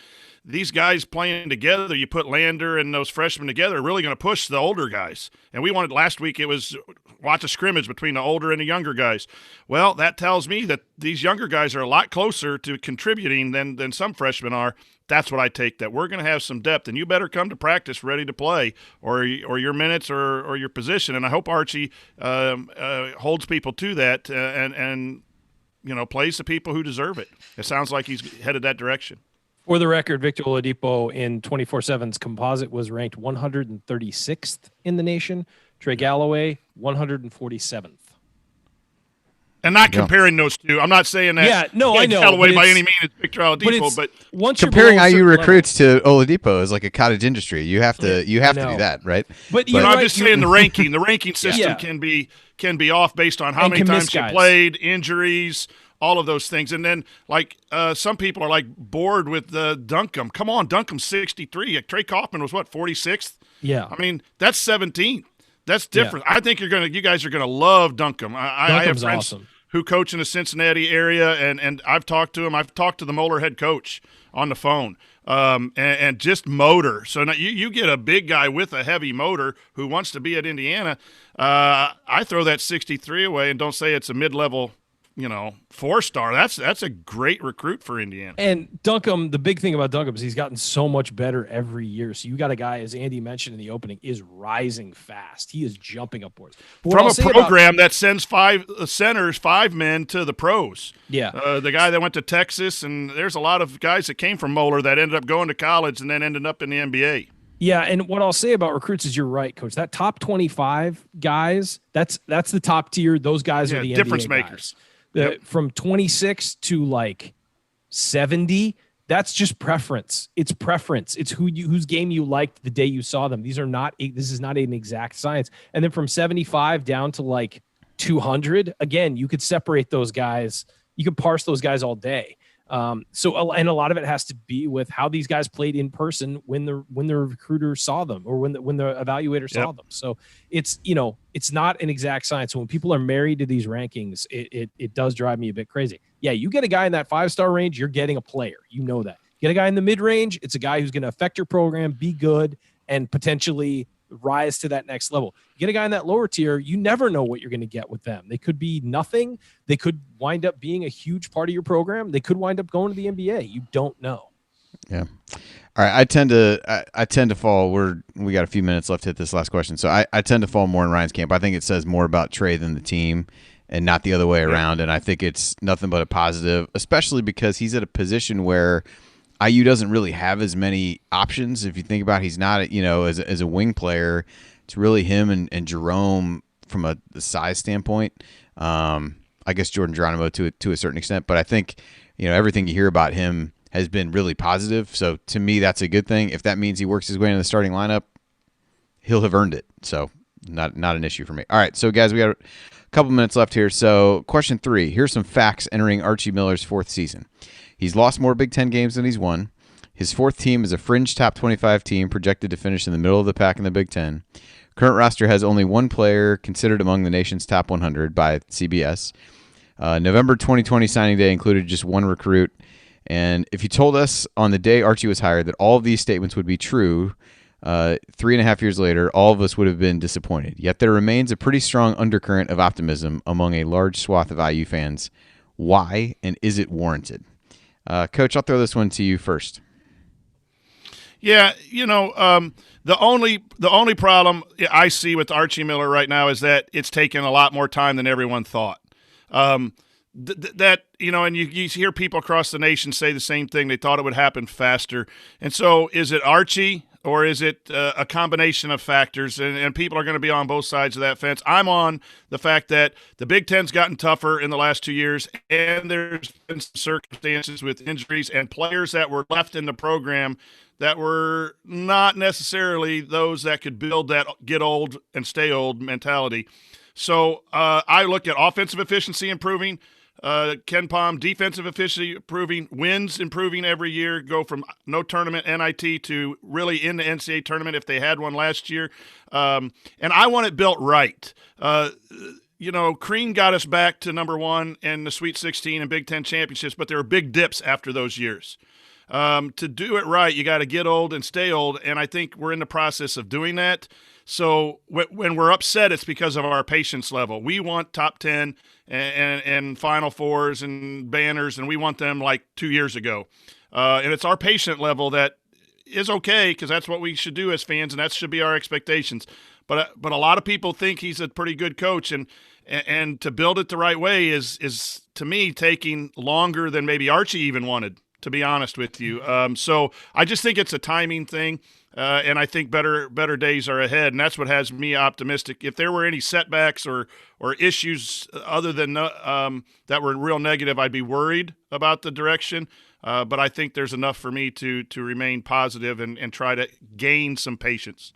these guys playing together, you put Lander and those freshmen together, are really going to push the older guys. And we wanted last week, it was watch a scrimmage between the older and the younger guys. Well, that tells me that these younger guys are a lot closer to contributing than some freshmen are. That's what I take, that we're going to have some depth, and you better come to practice ready to play, or your minutes or your position. And I hope Archie holds people to that and plays the people who deserve it. It sounds like he's headed that direction. For the record, Victor Oladipo in 24/7's composite was ranked 136th in the nation. Trey Galloway, 147th. And not comparing those two. I'm not saying that. Yeah, no, I know. Galloway by any means is Victor Oladipo, but once comparing IU recruits to Oladipo is like a cottage industry. You have to do that, right? But I'm just saying the ranking system can be off based on how many times you played, injuries, all of those things. And then some people are bored with Duncan. Come on, Duncan's 63. Trey Kaufman was 46th? Yeah. I mean, that's 17th. That's different. Yeah. I think you guys are gonna love Duncan. I have friends who coach in the Cincinnati area, and I've talked to him. I've talked to the Moeller head coach on the phone, and just motor. So now you get a big guy with a heavy motor who wants to be at Indiana. I throw that 63 away and don't say it's a mid-level, 4-star. That's a great recruit for Indiana. And Duncan, the big thing about Duncan is he's gotten so much better every year. So you got a guy, as Andy mentioned in the opening, is rising fast. He is jumping upwards. From a program that sends 5 men to the pros. Yeah. The guy that went to Texas, and there's a lot of guys that came from Moeller that ended up going to college and then ended up in the NBA. Yeah, and what I'll say about recruits is you're right, Coach. That top 25 guys, that's the top tier. Those guys are the difference NBA makers. Guys. From 26 to 70, that's just preference. It's preference. It's whose game you liked the day you saw them. This is not an exact science. And then from 75 down to 200, again, you could separate those guys. You could parse those guys all day. And a lot of it has to be with how these guys played in person when the recruiter saw them or when the evaluator saw them. So it's not an exact science. So when people are married to these rankings, it does drive me a bit crazy. Yeah, you get a guy in that 5-star range, you're getting a player. You know that. Get a guy in the mid range, it's a guy who's going to affect your program, be good, and potentially rise to that next level. Get a guy in that lower tier, you never know what you're going to get with them. They could be nothing. They could wind up being a huge part of your program. They could wind up going to the NBA. You don't know. Yeah. All right. I tend to fall. We got a few minutes left to hit this last question. So I tend to fall more in Ryan's camp. I think it says more about Trey than the team and not the other way around. And I think it's nothing but a positive, especially because he's at a position where IU doesn't really have as many options. If you think about it, he's not, as a wing player, it's really him and Jerome from the size standpoint. I guess Jordan Geronimo to a certain extent, but I think, everything you hear about him has been really positive. So to me, that's a good thing. If that means he works his way into the starting lineup, he'll have earned it. So not an issue for me. All right. So guys, we got a couple minutes left here. So question 3, here's some facts entering Archie Miller's 4th season. He's lost more Big Ten games than he's won. His 4th team is a fringe top 25 team projected to finish in the middle of the pack in the Big Ten. Current roster has only one player considered among the nation's top 100 by CBS. November 2020 signing day included just one recruit. And if you told us on the day Archie was hired that all of these statements would be true, 3.5 years later, all of us would have been disappointed. Yet there remains a pretty strong undercurrent of optimism among a large swath of IU fans. Why, and is it warranted? Coach, I'll throw this one to you first. Yeah, the only problem I see with Archie Miller right now is that it's taken a lot more time than everyone thought. And you hear people across the nation say the same thing. They thought it would happen faster. And so is it Archie or is it a combination of factors? And people are going to be on both sides of that fence. I'm on the fact that the Big Ten's gotten tougher in the last 2 years, and there's been some circumstances with injuries and players that were left in the program that were not necessarily those that could build that get old and stay old mentality. So I look at offensive efficiency improving, Ken Palm, defensive efficiency improving, wins improving every year, go from no tournament NIT to really in the NCAA tournament if they had one last year. And I want it built right. Crean got us back to number 1 in the Sweet 16 and Big Ten championships, but there were big dips after those years. To do it right, you got to get old and stay old, and I think we're in the process of doing that. So when we're upset, it's because of our patience level. We want top 10 and Final Fours and banners, and we want them like 2 years ago. And it's our patient level that is okay because that's what we should do as fans, and that should be our expectations. but a lot of people think he's a pretty good coach, and to build it the right way is to me taking longer than maybe Archie even wanted, to be honest with you. So I just think it's a timing thing, and I think better days are ahead, and that's what has me optimistic. If there were any setbacks or issues other than that were real negative, I'd be worried about the direction. But I think there's enough for me to remain positive and try to gain some patience.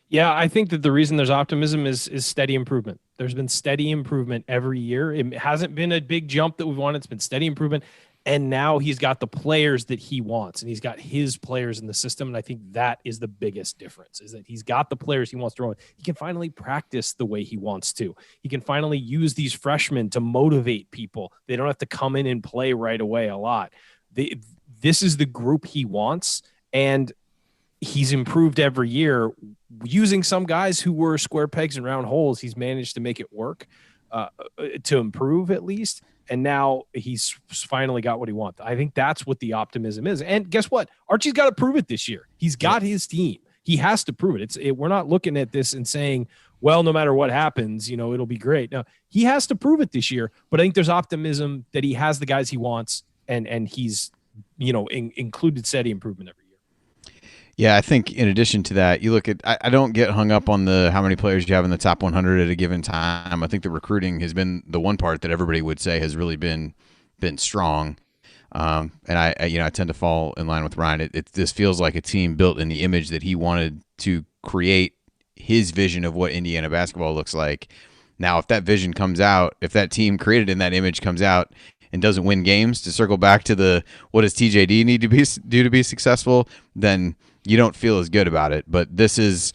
Yeah, I think that the reason there's optimism is steady improvement. There's been steady improvement every year. It hasn't been a big jump that we've wanted. It's been steady improvement. And now he's got the players that he wants, and he's got his players in the system. And I think that is the biggest difference, is that he's got the players he wants to run. He can finally practice the way he wants to. He can finally use these freshmen to motivate people. They don't have to come in and play right away a lot. This is the group he wants, and he's improved every year. Using some guys who were square pegs and round holes, he's managed to make it work, to improve at least. And now he's finally got what he wants. I think that's what the optimism is. And guess what? Archie's got to prove it this year. He's got his team. He has to prove it. We're not looking at this and saying, well, no matter what happens, it'll be great. No, he has to prove it this year. But I think there's optimism that he has the guys he wants, and he's, included steady improvement every year. Yeah, I think in addition to that, you look at, I don't get hung up on how many players you have in the top 100 at a given time. I think the recruiting has been the one part that everybody would say has really been strong. And I tend to fall in line with Ryan. This feels like a team built in the image that he wanted to create his vision of what Indiana basketball looks like. Now, if that vision comes out, if that team created in that image comes out and doesn't win games, to circle back to what does TJD need to do to be successful, then you don't feel as good about it. But this is,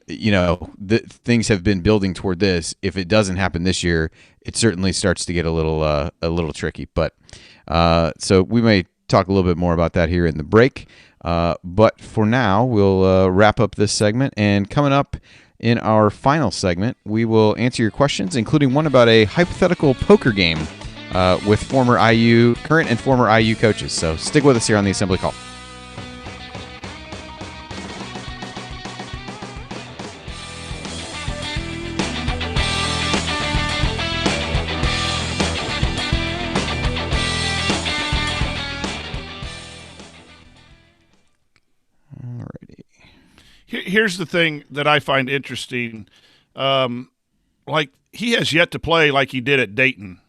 things have been building toward this. If it doesn't happen this year, it certainly starts to get a little tricky. But so we may talk a little bit more about that here in the break. But for now, we'll wrap up this segment. And coming up in our final segment, we will answer your questions, including one about a hypothetical poker game with current and former IU coaches. So stick with us here on the Assembly Call. Here's the thing that I find interesting. Like, he has yet to play like he did at Dayton.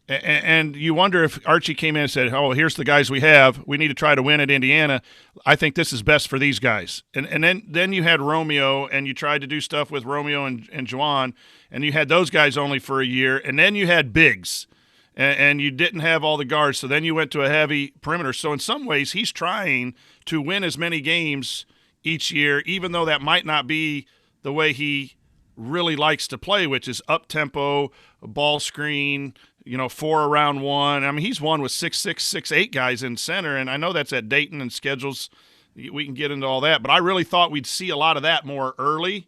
And you wonder if Archie came in and said, oh, here's the guys we have. We need to try to win at Indiana. I think this is best for these guys. And then you had Romeo, and you tried to do stuff with Romeo and Juwan, and you had those guys only for a year. And then you had bigs, and you didn't have all the guards. So then you went to a heavy perimeter. So in some ways, he's trying to win as many games each year, even though that might not be the way he really likes to play, which is up-tempo, ball screen, 4 around 1. I mean, he's won with 6'6", 6'8" guys in center, and I know that's at Dayton and schedules. We can get into all that, but I really thought we'd see a lot of that more early.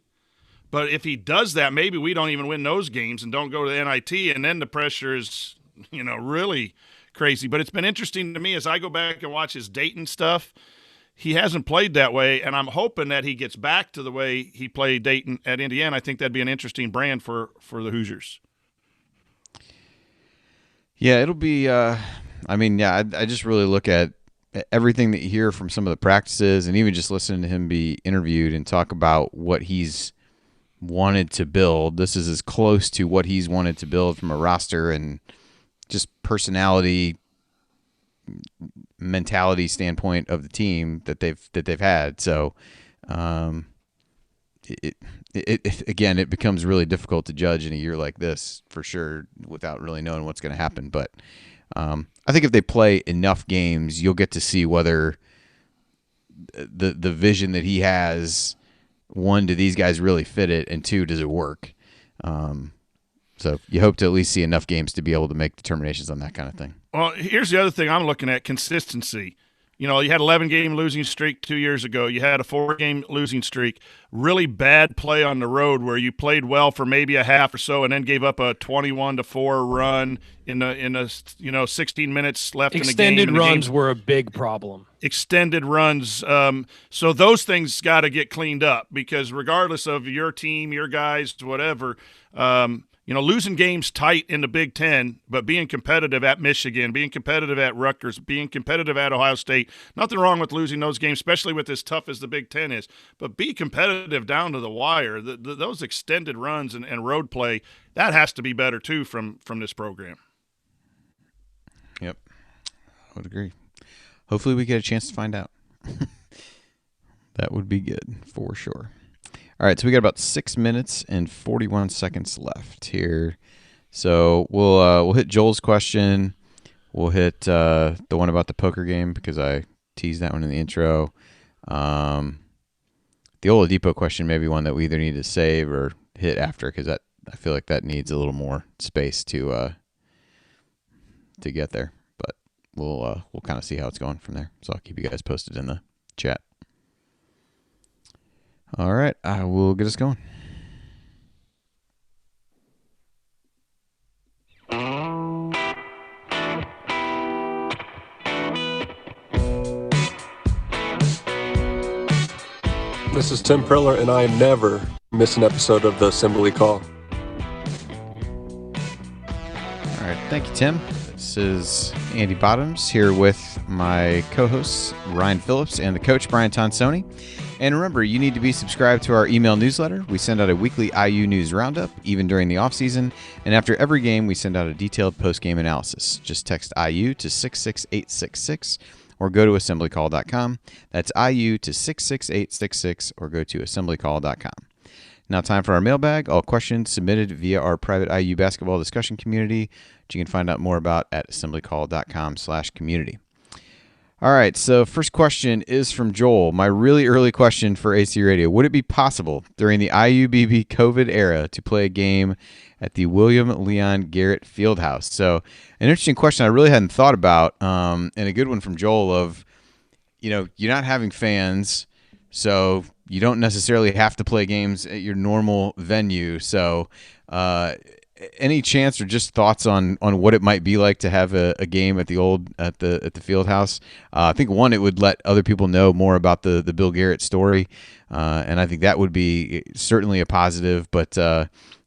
But if he does that, maybe we don't even win those games and don't go to the NIT, and then the pressure is, really crazy. But it's been interesting to me as I go back and watch his Dayton stuff. He hasn't played that way, and I'm hoping that he gets back to the way he played Dayton at Indiana. I think that'd be an interesting brand for the Hoosiers. Yeah, it'll be I just really look at everything that you hear from some of the practices, and even just listening to him be interviewed and talk about what he's wanted to build. This is as close to what he's wanted to build from a roster and just personality, mentality standpoint of the team that they've had. So it becomes really difficult to judge in a year like this for sure without really knowing what's going to happen. But I think if they play enough games, you'll get to see whether the vision that he has, one, do these guys really fit it, and two, does it work? So you hope to at least see enough games to be able to make determinations on that kind of thing. Well, here's the other thing I'm looking at, consistency. You know, you had 11-game losing streak 2 years ago. You had a 4-game losing streak. Really bad play on the road where you played well for maybe a half or so and then gave up a 21-4 run in the 16 minutes left in the game. Extended runs were a big problem. Extended runs. So those things got to get cleaned up because regardless of your team, your guys, whatever, losing games tight in the Big Ten, but being competitive at Michigan, being competitive at Rutgers, being competitive at Ohio State, nothing wrong with losing those games, especially with as tough as the Big Ten is. But be competitive down to the wire. Those extended runs and road play, that has to be better too from this program. Yep, I would agree. Hopefully we get a chance to find out. That would be good for sure. All right, so we got about 6 minutes and 41 seconds left here. So we'll hit Joel's question. We'll hit the one about the poker game because I teased that one in the intro. The Oladipo question may be one that we either need to save or hit after because I feel like that needs a little more space to get there. But we'll kind of see how it's going from there. So I'll keep you guys posted in the chat. All right, I will get us going. This is Tim Priller, and I never miss an episode of the Assembly Call. All right, thank you, Tim. This is Andy Bottoms here with my co-hosts, Ryan Phillips and the coach, Brian Tonsoni. And remember, you need to be subscribed to our email newsletter. We send out a weekly IU news roundup, even during the offseason. And after every game, we send out a detailed post-game analysis. Just text IU to 66866 or go to assemblycall.com. That's IU to 66866 or go to assemblycall.com. Now time for our mailbag. All questions submitted via our private IU basketball discussion community, which you can find out more about at assemblycall.com/community. All right, so first question is from Joel. My really early question for AC Radio. Would it be possible during the IUBB COVID era to play a game at the William Leon Garrett Fieldhouse? So an interesting question I really hadn't thought about, and a good one from Joel of, you're not having fans, so you don't necessarily have to play games at your normal venue. So any chance or just thoughts on what it might be like to have a game at the field house? I think one, it would let other people know more about the Bill Garrett story, and I think that would be certainly a positive. But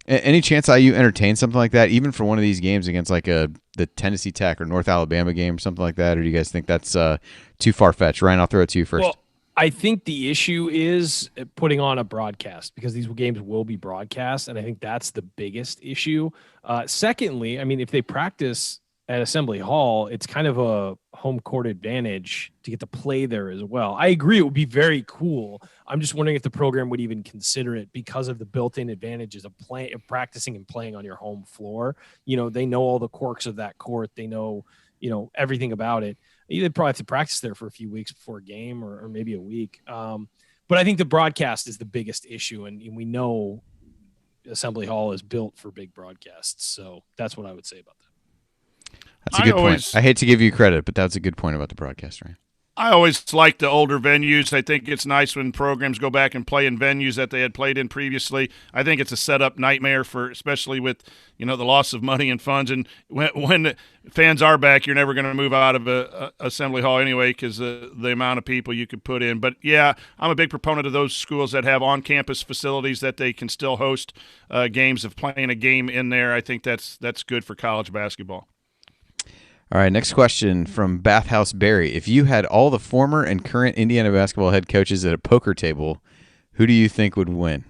any chance IU entertain something like that, even for one of these games against like the Tennessee Tech or North Alabama game or something like that, or do you guys think that's too far fetched? Ryan, I'll throw it to you first. Well, I think the issue is putting on a broadcast because these games will be broadcast, and I think that's the biggest issue. Secondly, I mean, if they practice at Assembly Hall, it's kind of a home court advantage to get to play there as well. I agree it would be very cool. I'm just wondering if the program would even consider it because of the built-in advantages of practicing and playing on your home floor. They know all the quirks of that court. They know, everything about it. They'd probably have to practice there for a few weeks before a game or maybe a week. But I think the broadcast is the biggest issue, and we know Assembly Hall is built for big broadcasts. So that's what I would say about that. That's a good point. I hate to give you credit, but that's a good point about the broadcast, right? I always like the older venues. I think it's nice when programs go back and play in venues that they had played in previously. I think it's a setup nightmare especially with, the loss of money and funds. And when the fans are back, you're never going to move out of a Assembly Hall anyway because the amount of people you could put in. But, yeah, I'm a big proponent of those schools that have on-campus facilities that they can still host games of playing a game in there. I think that's good for college basketball. All right, next question from Bathhouse Barry. If you had all the former and current Indiana basketball head coaches at a poker table, who do you think would win?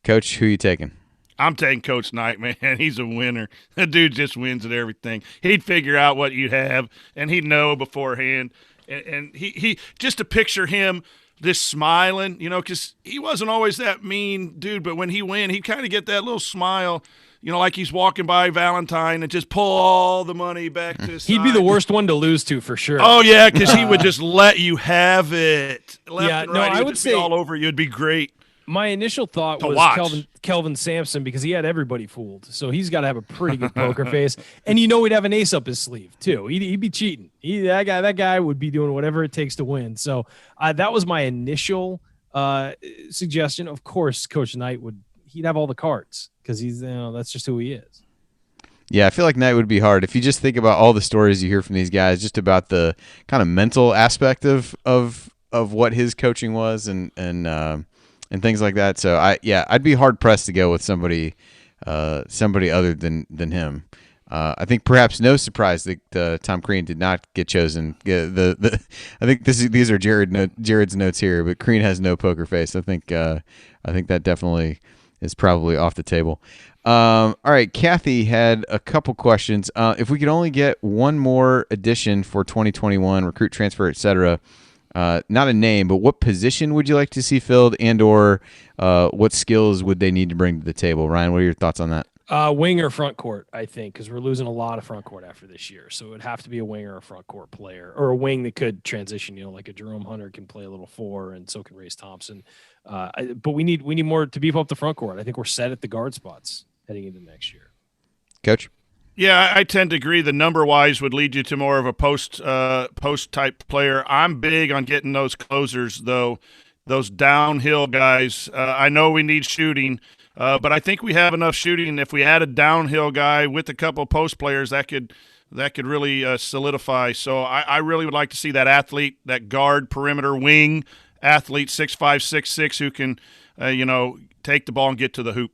Coach, who are you taking? I'm taking Coach Knight, man. He's a winner. The dude just wins at everything. He'd figure out what you'd have, and he'd know beforehand. And he just to picture him just smiling, because he wasn't always that mean dude, but when he win, he'd kind of get that little smile, like he's walking by Valentine and just pull all the money back to his side. He'd be the worst one to lose to for sure. Oh, yeah, because he would just let you have it. I would say all over you. It'd be great. My initial thought To was watch. Kelvin Sampson, because he had everybody fooled. So he's got to have a pretty good poker face, and he'd have an ace up his sleeve too. He'd be cheating. That guy would be doing whatever it takes to win. So that was my initial suggestion. Of course, Coach Knight he'd have all the cards because that's just who he is. Yeah, I feel like Knight would be hard if you just think about all the stories you hear from these guys, just about the kind of mental aspect of what his coaching was and things like that. So I'd be hard pressed to go with somebody other than him. I think perhaps no surprise that Tom Crean did not get chosen. I think these are Jared's notes here, but Crean has no poker face. I think that definitely is probably off the table. All right, Kathy had a couple questions. If we could only get one more addition for 2021, recruit, transfer, etc. Not a name, but what position would you like to see filled, and/or what skills would they need to bring to the table? Ryan, what are your thoughts on that? Wing or front court, I think, because we're losing a lot of front court after this year. So it would have to be a wing or a front court player, or a wing that could transition. Like a Jerome Hunter can play a little 4, and so can Race Thompson. But we need more to beef up the front court. I think we're set at the guard spots heading into next year. Coach? Yeah, I tend to agree. The number-wise would lead you to more of a post type player. I'm big on getting those closers, though, those downhill guys. I know we need shooting, but I think we have enough shooting. If we add a downhill guy with a couple post players, that could really solidify. So I really would like to see that athlete, that guard, perimeter, wing athlete, 6'5", 6'6", who can, take the ball and get to the hoop.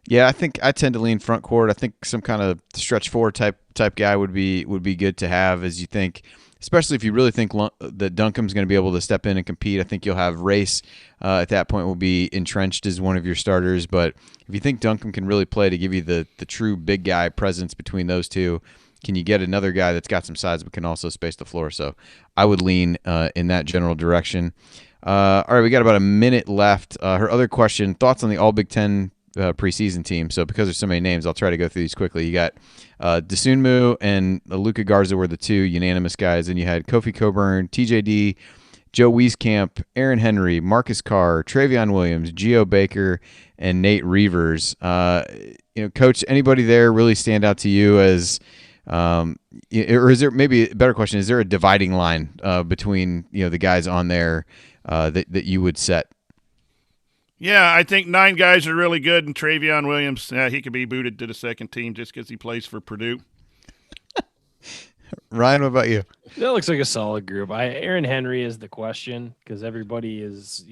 Yeah, I think I tend to lean front court. I think some kind of stretch 4 type guy would be good to have, as you think, especially if you really think that Duncan's going to be able to step in and compete. I think you'll have Race at that point will be entrenched as one of your starters. But if you think Duncan can really play to give you the true big guy presence between those two, can you get another guy that's got some size but can also space the floor? So I would lean in that general direction. All right, we got about a minute left. Her other question, thoughts on the All Big Ten preseason team. So because there's so many names, I'll try to go through these quickly. You got Desunmu and Luka Garza were the 2 unanimous guys, and you had Kofi Coburn, TJD, Joe Wieskamp, Aaron Henry, Marcus Carr, Travion Williams, Geo Baker, and Nate Reavers. Coach, anybody there really stand out to you as or is there, maybe a better question, is there a dividing line between the guys on there that you would set? Yeah, I think 9 guys are really good, and Travion Williams, he could be booted to the second team just because he plays for Purdue. Ryan, what about you? That looks like a solid group. Aaron Henry is the question because everybody is,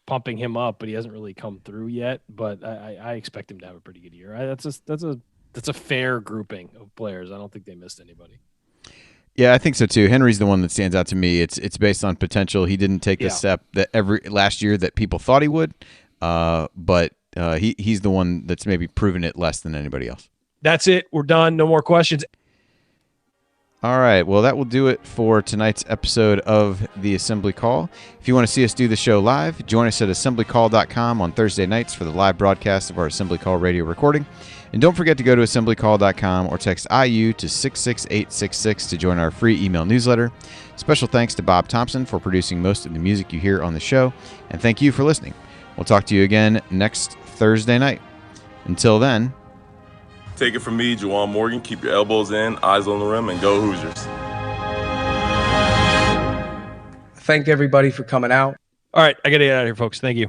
pumping him up, but he hasn't really come through yet. But I expect him to have a pretty good year. That's a fair grouping of players. I don't think they missed anybody. Yeah, I think so too. Henry's the one that stands out to me. It's based on potential. He didn't take the step that last year that people thought he would. But he's the one that's maybe proven it less than anybody else. That's it. We're done. No more questions. All right. Well, that will do it for tonight's episode of The Assembly Call. If you want to see us do the show live, join us at assemblycall.com on Thursday nights for the live broadcast of our Assembly Call radio recording. And don't forget to go to assemblycall.com or text IU to 66866 to join our free email newsletter. Special thanks to Bob Thompson for producing most of the music you hear on the show. And thank you for listening. We'll talk to you again next Thursday night. Until then, take it from me, Juwan Morgan. Keep your elbows in, eyes on the rim, and go Hoosiers. Thank everybody for coming out. All right, I got to get out of here, folks. Thank you.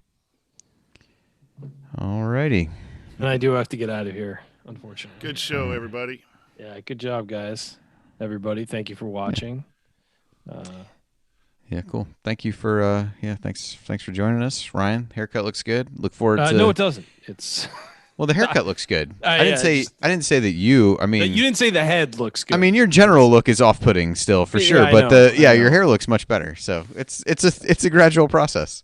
All righty. And I do have to get out of here, unfortunately. Good show, everybody. Yeah, good job, guys. Everybody, thank you for watching. Yeah, cool. Thank you for thanks for joining us, Ryan. Haircut looks good. Look forward to. No, it doesn't. It's well, the haircut looks good. I didn't say that you. I mean, you didn't say the head looks good. I mean, your general look is off-putting still for sure, but your hair looks much better. So it's a gradual process.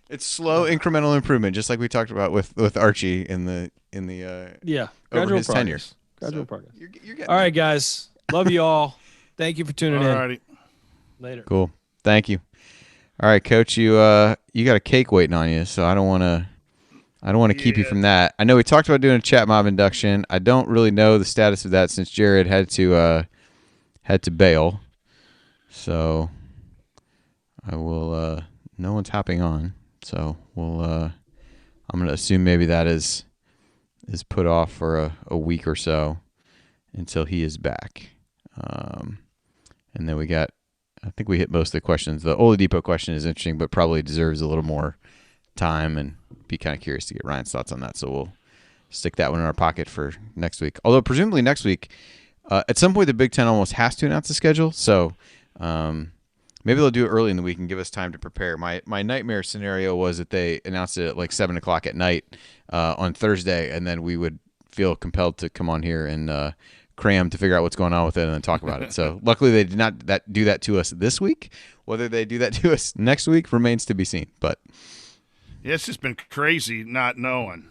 It's slow incremental improvement, just like we talked about with Archie in the over his tenure. Gradual progress. You're all right, guys. Love you all. Thank you for tuning in. Later. Cool. Thank you. All right, Coach. You got a cake waiting on you, so I don't want to keep you from that. I know we talked about doing a chat mob induction. I don't really know the status of that since Jared had to bail. So I will. No one's hopping on. So we'll I'm gonna assume maybe that is put off for a week or so until he is back. And then I think we hit most of the questions. The Oladipo question is interesting, but probably deserves a little more time, and be kind of curious to get Ryan's thoughts on that. So we'll stick that one in our pocket for next week. Although presumably next week, at some point the Big Ten almost has to announce the schedule. So maybe they'll do it early in the week and give us time to prepare. My nightmare scenario was that they announced it at like 7:00 at night on Thursday, and then we would feel compelled to come on here and cram to figure out what's going on with it and then talk about it. So luckily they did not do that to us this week. Whether they do that to us next week remains to be seen. But yeah, it's just been crazy not knowing.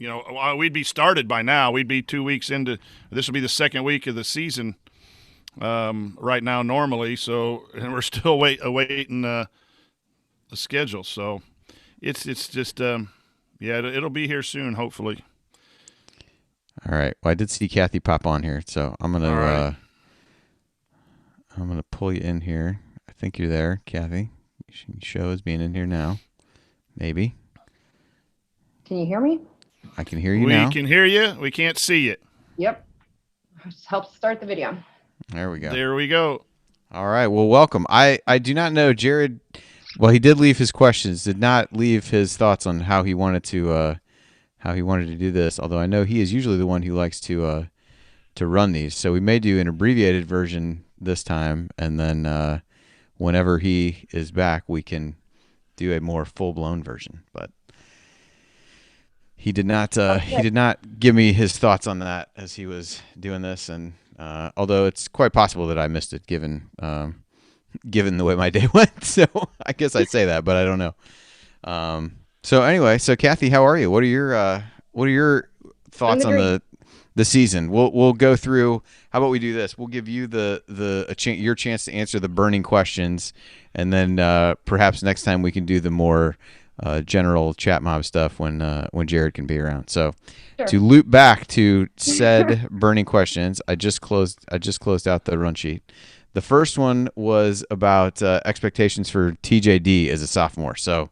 We'd be started by now. We'd be 2 weeks into – this will be the second week of the season right now normally. So – and we're still awaiting the schedule. So it's just it'll be here soon, hopefully. All right. Well, I did see Kathy pop on here, so I'm gonna pull you in here. I think you're there, Kathy. You should show as being in here now. Maybe. Can you hear me? I can hear you now. We can hear you. We can't see it. Yep. Just helps start the video. There we go. There we go. All right. Well, welcome. I do not know Jared. Well, he did leave his questions. Did not leave his thoughts on how he wanted to do this. Although I know he is usually the one who likes to run these. So we may do an abbreviated version this time, and then whenever he is back, we can do a more full-blown version. But he did not give me his thoughts on that as he was doing this, and although it's quite possible that I missed it given the way my day went. So I guess I'd say that, but I don't know. So anyway, Kathy, how are you? What are your thoughts on the season? We'll go through. How about we do this? We'll give you your chance to answer the burning questions, and then perhaps next time we can do the more general chat mob stuff when Jared can be around. So sure. To loop back to said burning questions, I just closed out the run sheet. The first one was about expectations for TJD as a sophomore. So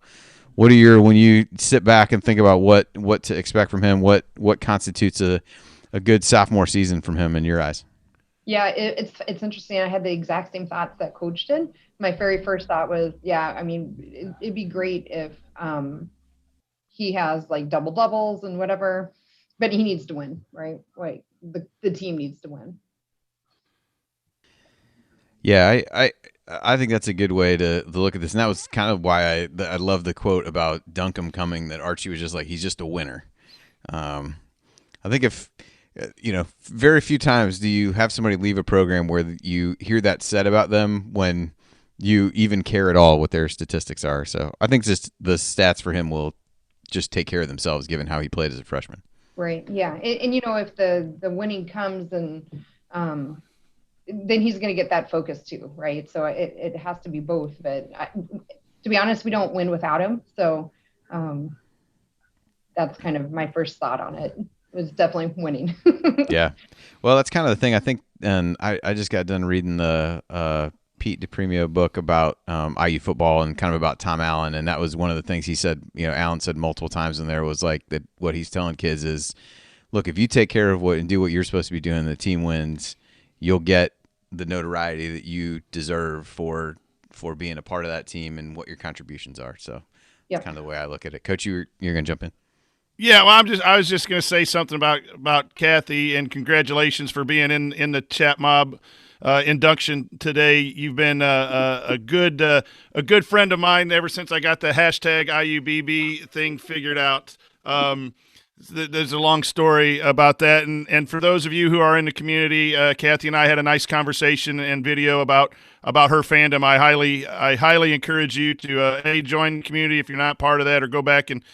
what are when you sit back and think about what to expect from him, what constitutes a good sophomore season from him in your eyes? Yeah, it's interesting. I had the exact same thoughts that Coach did. My very first thought was, it'd be great if he has like double doubles and whatever, but he needs to win, right? Like the team needs to win. Yeah, I think that's a good way to look at this, and that was kind of why I love the quote about Duncan coming, that Archie was just like, he's just a winner. I think if very few times do you have somebody leave a program where you hear that said about them when you even care at all what their statistics are. So I think just the stats for him will just take care of themselves given how he played as a freshman. Right. Yeah. And if the winning comes, and then he's going to get that focus too. Right. So it has to be both. But to be honest, we don't win without him. So that's kind of my first thought on it. It was definitely winning. Yeah. Well, that's kind of the thing, I think. And I just got done reading the Pete DePremio book about IU football and kind of about Tom Allen. And that was one of the things he said, Allen said multiple times in there was like that what he's telling kids is, look, if you take care of and do what you're supposed to be doing, the team wins, you'll get the notoriety that you deserve for being a part of that team and what your contributions are. So that's kind of the way I look at it. Coach, you're going to jump in. Yeah, well, I was just going to say something about Kathy, and congratulations for being in the chat mob induction today. You've been a good friend of mine ever since I got the hashtag IUBB thing figured out. There's a long story about that, and for those of you who are in the community, Kathy and I had a nice conversation and video about her fandom. I highly encourage you to join the community if you're not part of that, or go back and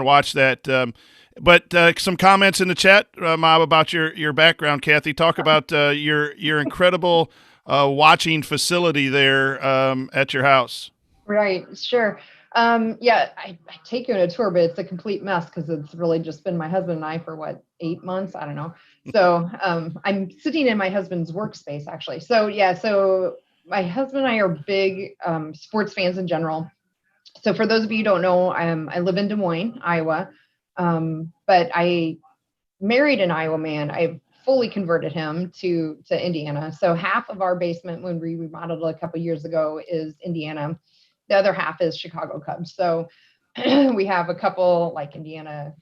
watch that. But some comments in the chat mob about your background, Kathy. Talk about your incredible watching facility there at your house. Right, sure. I take you on a tour, but it's a complete mess because it's really just been my husband and I for 8 months? I don't know. So I'm sitting in my husband's workspace actually. So my husband and I are big sports fans in general. So for those of you who don't know, I live in Des Moines, Iowa, but I married an Iowa man. I fully converted him to Indiana. So half of our basement when we remodeled a couple years ago is Indiana. The other half is Chicago Cubs. So we have a couple like Indiana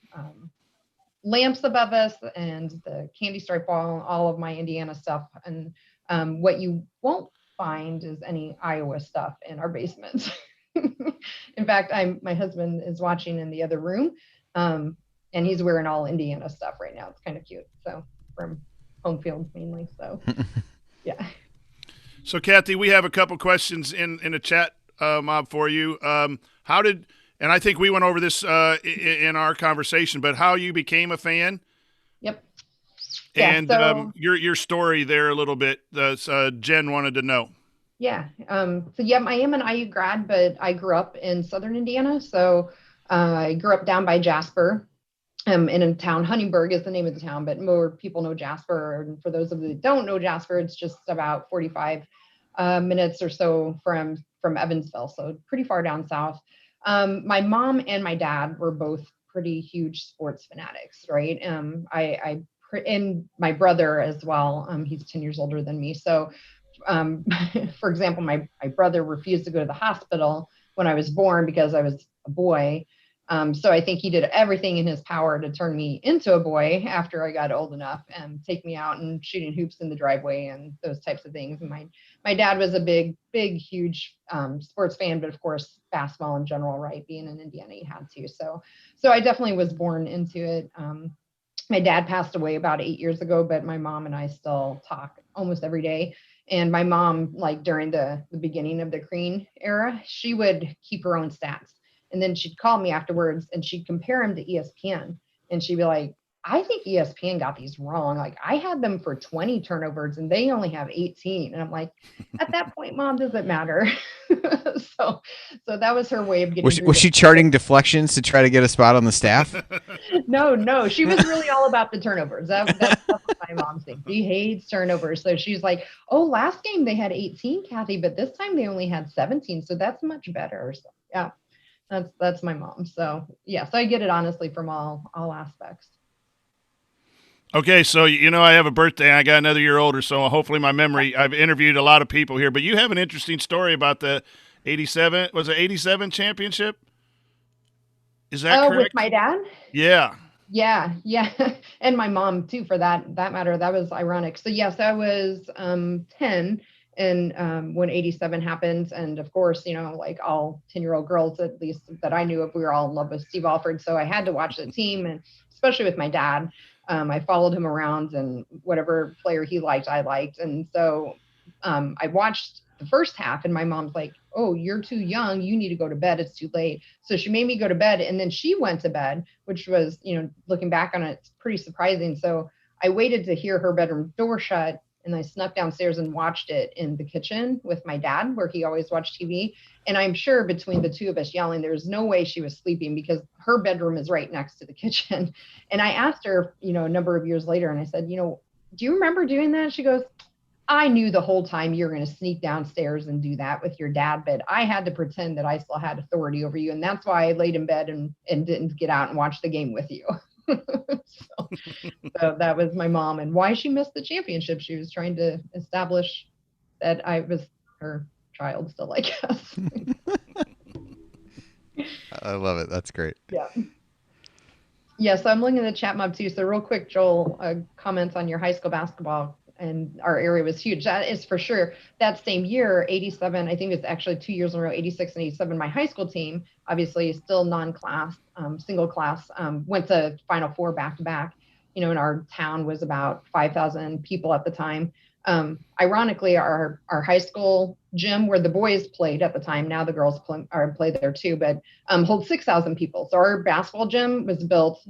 lamps above us and the candy stripe wall, all of my Indiana stuff. And what you won't find is any Iowa stuff in our basements. In fact, my husband is watching in the other room. And he's wearing all Indiana stuff right now. It's kind of cute. So from home field mainly. So yeah. So Kathy, we have a couple questions in a chat mob for you. And I think we went over this in our conversation, but how you became a fan. Yep. And yeah, so, your story there a little bit. Jen wanted to know. Yeah. So yeah, I am an IU grad, but I grew up in Southern Indiana. So I grew up down by Jasper. In a town, Huntingburg is the name of the town, but more people know Jasper. And for those of you that don't know Jasper, it's just about 45 minutes or so from Evansville, so pretty far down south. My mom and my dad were both pretty huge sports fanatics, right? And my brother as well. He's 10 years older than me. So, for example, my brother refused to go to the hospital when I was born because I was a boy. So I think he did everything in his power to turn me into a boy after I got old enough and take me out and shooting hoops in the driveway and those types of things. And my dad was a big, huge sports fan, but of course, basketball in general, right? Being in Indiana, he had to. So I definitely was born into it. My dad passed away about 8 years ago, but my mom and I still talk almost every day. And my mom, like during the beginning of the Crean era, she would keep her own stats. And then she'd call me afterwards and she'd compare them to ESPN. And she'd be like, I think ESPN got these wrong. Like I had them for 20 turnovers and they only have 18. And I'm like, at that point, Mom, does it matter? so that was her way of getting. Was she charting deflections to try to get a spot on the staff? No. She was really all about the turnovers. That's what my mom's thing. She hates turnovers. So she's like, oh, last game they had 18, Kathy, but this time they only had 17. So that's much better. So yeah. That's my mom. So yes, I get it honestly from all aspects. Okay, so I have a birthday. I got another year older, so hopefully my memory. I've interviewed a lot of people here, but you have an interesting story about the 87. Was it 87 championship? Is that correct? With my dad? Yeah. Yeah, and my mom too, for that matter. That was ironic. So yes, I was 10. And when 87 happened, and of course, like all 10-year-old girls, at least that I knew of, we were all in love with Steve Alford. So I had to watch the team, and especially with my dad, I followed him around, and whatever player he liked, I liked. And so I watched the first half, and my mom's like, oh, you're too young. You need to go to bed. It's too late. So she made me go to bed, and then she went to bed, which was, looking back on it, it's pretty surprising. So I waited to hear her bedroom door shut. And I snuck downstairs and watched it in the kitchen with my dad, where he always watched TV. And I'm sure between the two of us yelling, there's no way she was sleeping because her bedroom is right next to the kitchen. And I asked her, a number of years later, and I said, do you remember doing that? She goes, I knew the whole time you were going to sneak downstairs and do that with your dad, but I had to pretend that I still had authority over you. And that's why I laid in bed and didn't get out and watch the game with you. so that was my mom, and why she missed the championship. She was trying to establish that I was her child still, I guess. I love it. That's great. Yeah. So I'm looking at the chat mob too. So real quick, Joel, comments on your high school basketball, and our area was huge. That is for sure. That same year, 87, I think it's actually 2 years in a row, 86 and 87, my high school team, obviously still non-class, single class, went to Final Four back-to-back. And our town was about 5,000 people at the time. Ironically, our high school gym where the boys played at the time, now the girls play there too, but holds 6,000 people. So our basketball gym was built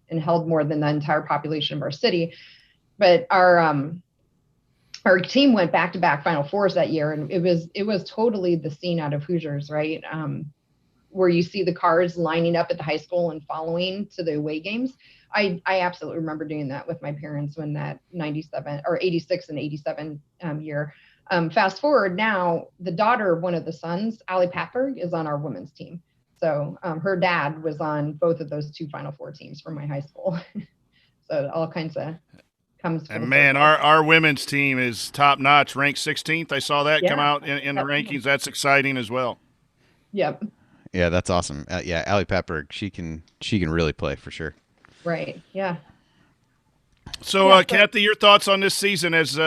and held more than the entire population of our city. But our team went back-to-back Final Fours that year, and it was totally the scene out of Hoosiers, right? Where you see the cars lining up at the high school and following to the away games. I absolutely remember doing that with my parents when that 97 or 86 and 87 year. Fast forward now, the daughter of one of the sons, Allie Patberg, is on our women's team. So her dad was on both of those 2 Final Four teams from my high school. So it all kinds of comes. And man, our women's team is top notch, ranked 16th. I saw that come out in the rankings. That's exciting as well. Yep. Yeah, that's awesome. Yeah, Allie Patberg, she can really play for sure. Right. Yeah. So, Kathy, your thoughts on this season as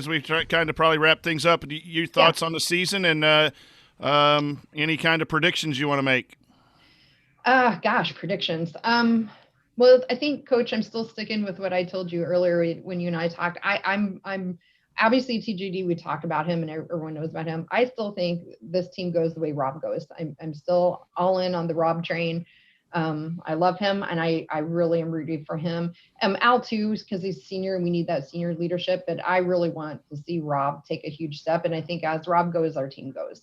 we kind of probably wrap things up? Your thoughts on the season and any kind of predictions you want to make? Gosh, predictions. Well, I think, Coach, I'm still sticking with what I told you earlier when you and I talked. I'm obviously TGD. We talked about him, and everyone knows about him. I still think this team goes the way Rob goes. I'm still all in on the Rob train. I love him, and I really am rooting for him. Al too, because he's senior and we need that senior leadership. But I really want to see Rob take a huge step, and I think as Rob goes, our team goes.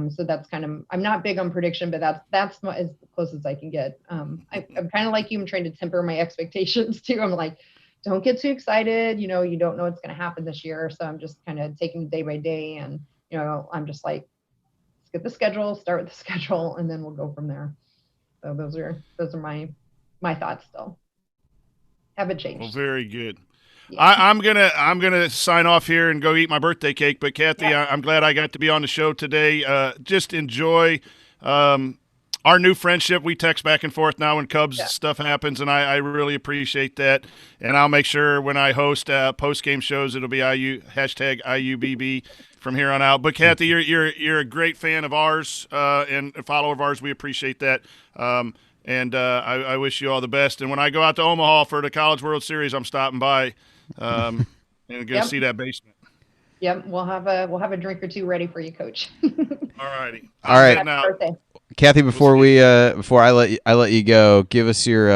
So that's kind of, I'm not big on prediction, but that's as close as I can get. I'm kind of like you. I'm trying to temper my expectations too. I'm like, don't get too excited. You don't know what's going to happen this year. So I'm just kind of taking it day by day. And, I'm just like, let's get the schedule, start with the schedule, and then we'll go from there. So those are my thoughts still. Haven't changed. Well, very good. Yeah. I'm gonna sign off here and go eat my birthday cake. But Kathy, I'm glad I got to be on the show today. Just enjoy our new friendship. We text back and forth now when Cubs stuff happens, and I really appreciate that. And I'll make sure when I host post game shows, it'll be #IUBB from here on out. But Kathy, you're a great fan of ours and a follower of ours. We appreciate that. And I wish you all the best. And when I go out to Omaha for the College World Series, I'm stopping by and go see that basement. Yep, we'll have a drink or two ready for you, Coach. All righty. All right. Now, Kathy, before I let you go, give us your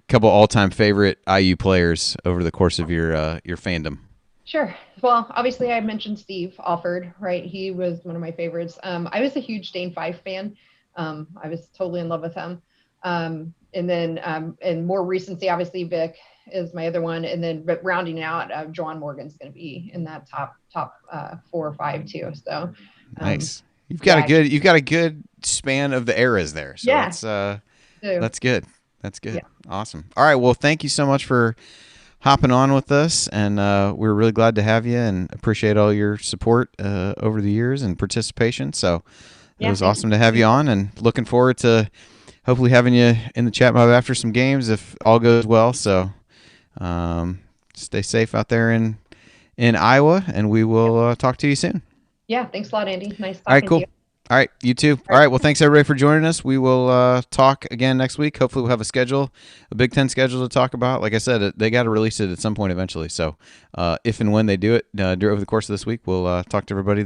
couple all-time favorite IU players over the course of your fandom. Sure. Well, obviously I mentioned Steve Alford, right? He was one of my favorites. I was a huge Dane Fife fan. I was totally in love with him. And then in more recency, obviously Vic is my other one. And then, but rounding out, Juwan Morgan's going to be in that top 4 or 5 too. So nice. You've got a good span of the eras there. So that's good. That's good. Yeah. Awesome. All right. Well, thank you so much for hopping on with us, and we're really glad to have you and appreciate all your support over the years and participation. So it was awesome to have you on, and looking forward to hopefully having you in the chat mob after some games if all goes well. So stay safe out there in Iowa, and we will talk to you soon. Yeah, thanks a lot, Andy. Nice talking All right, cool. to you. All right, you too. All right, well, thanks everybody for joining us. We will talk again next week. Hopefully we'll have a Big Ten schedule to talk about. Like I said, they got to release it at some point eventually. So if and when they do it over the course of this week, we'll talk to everybody then.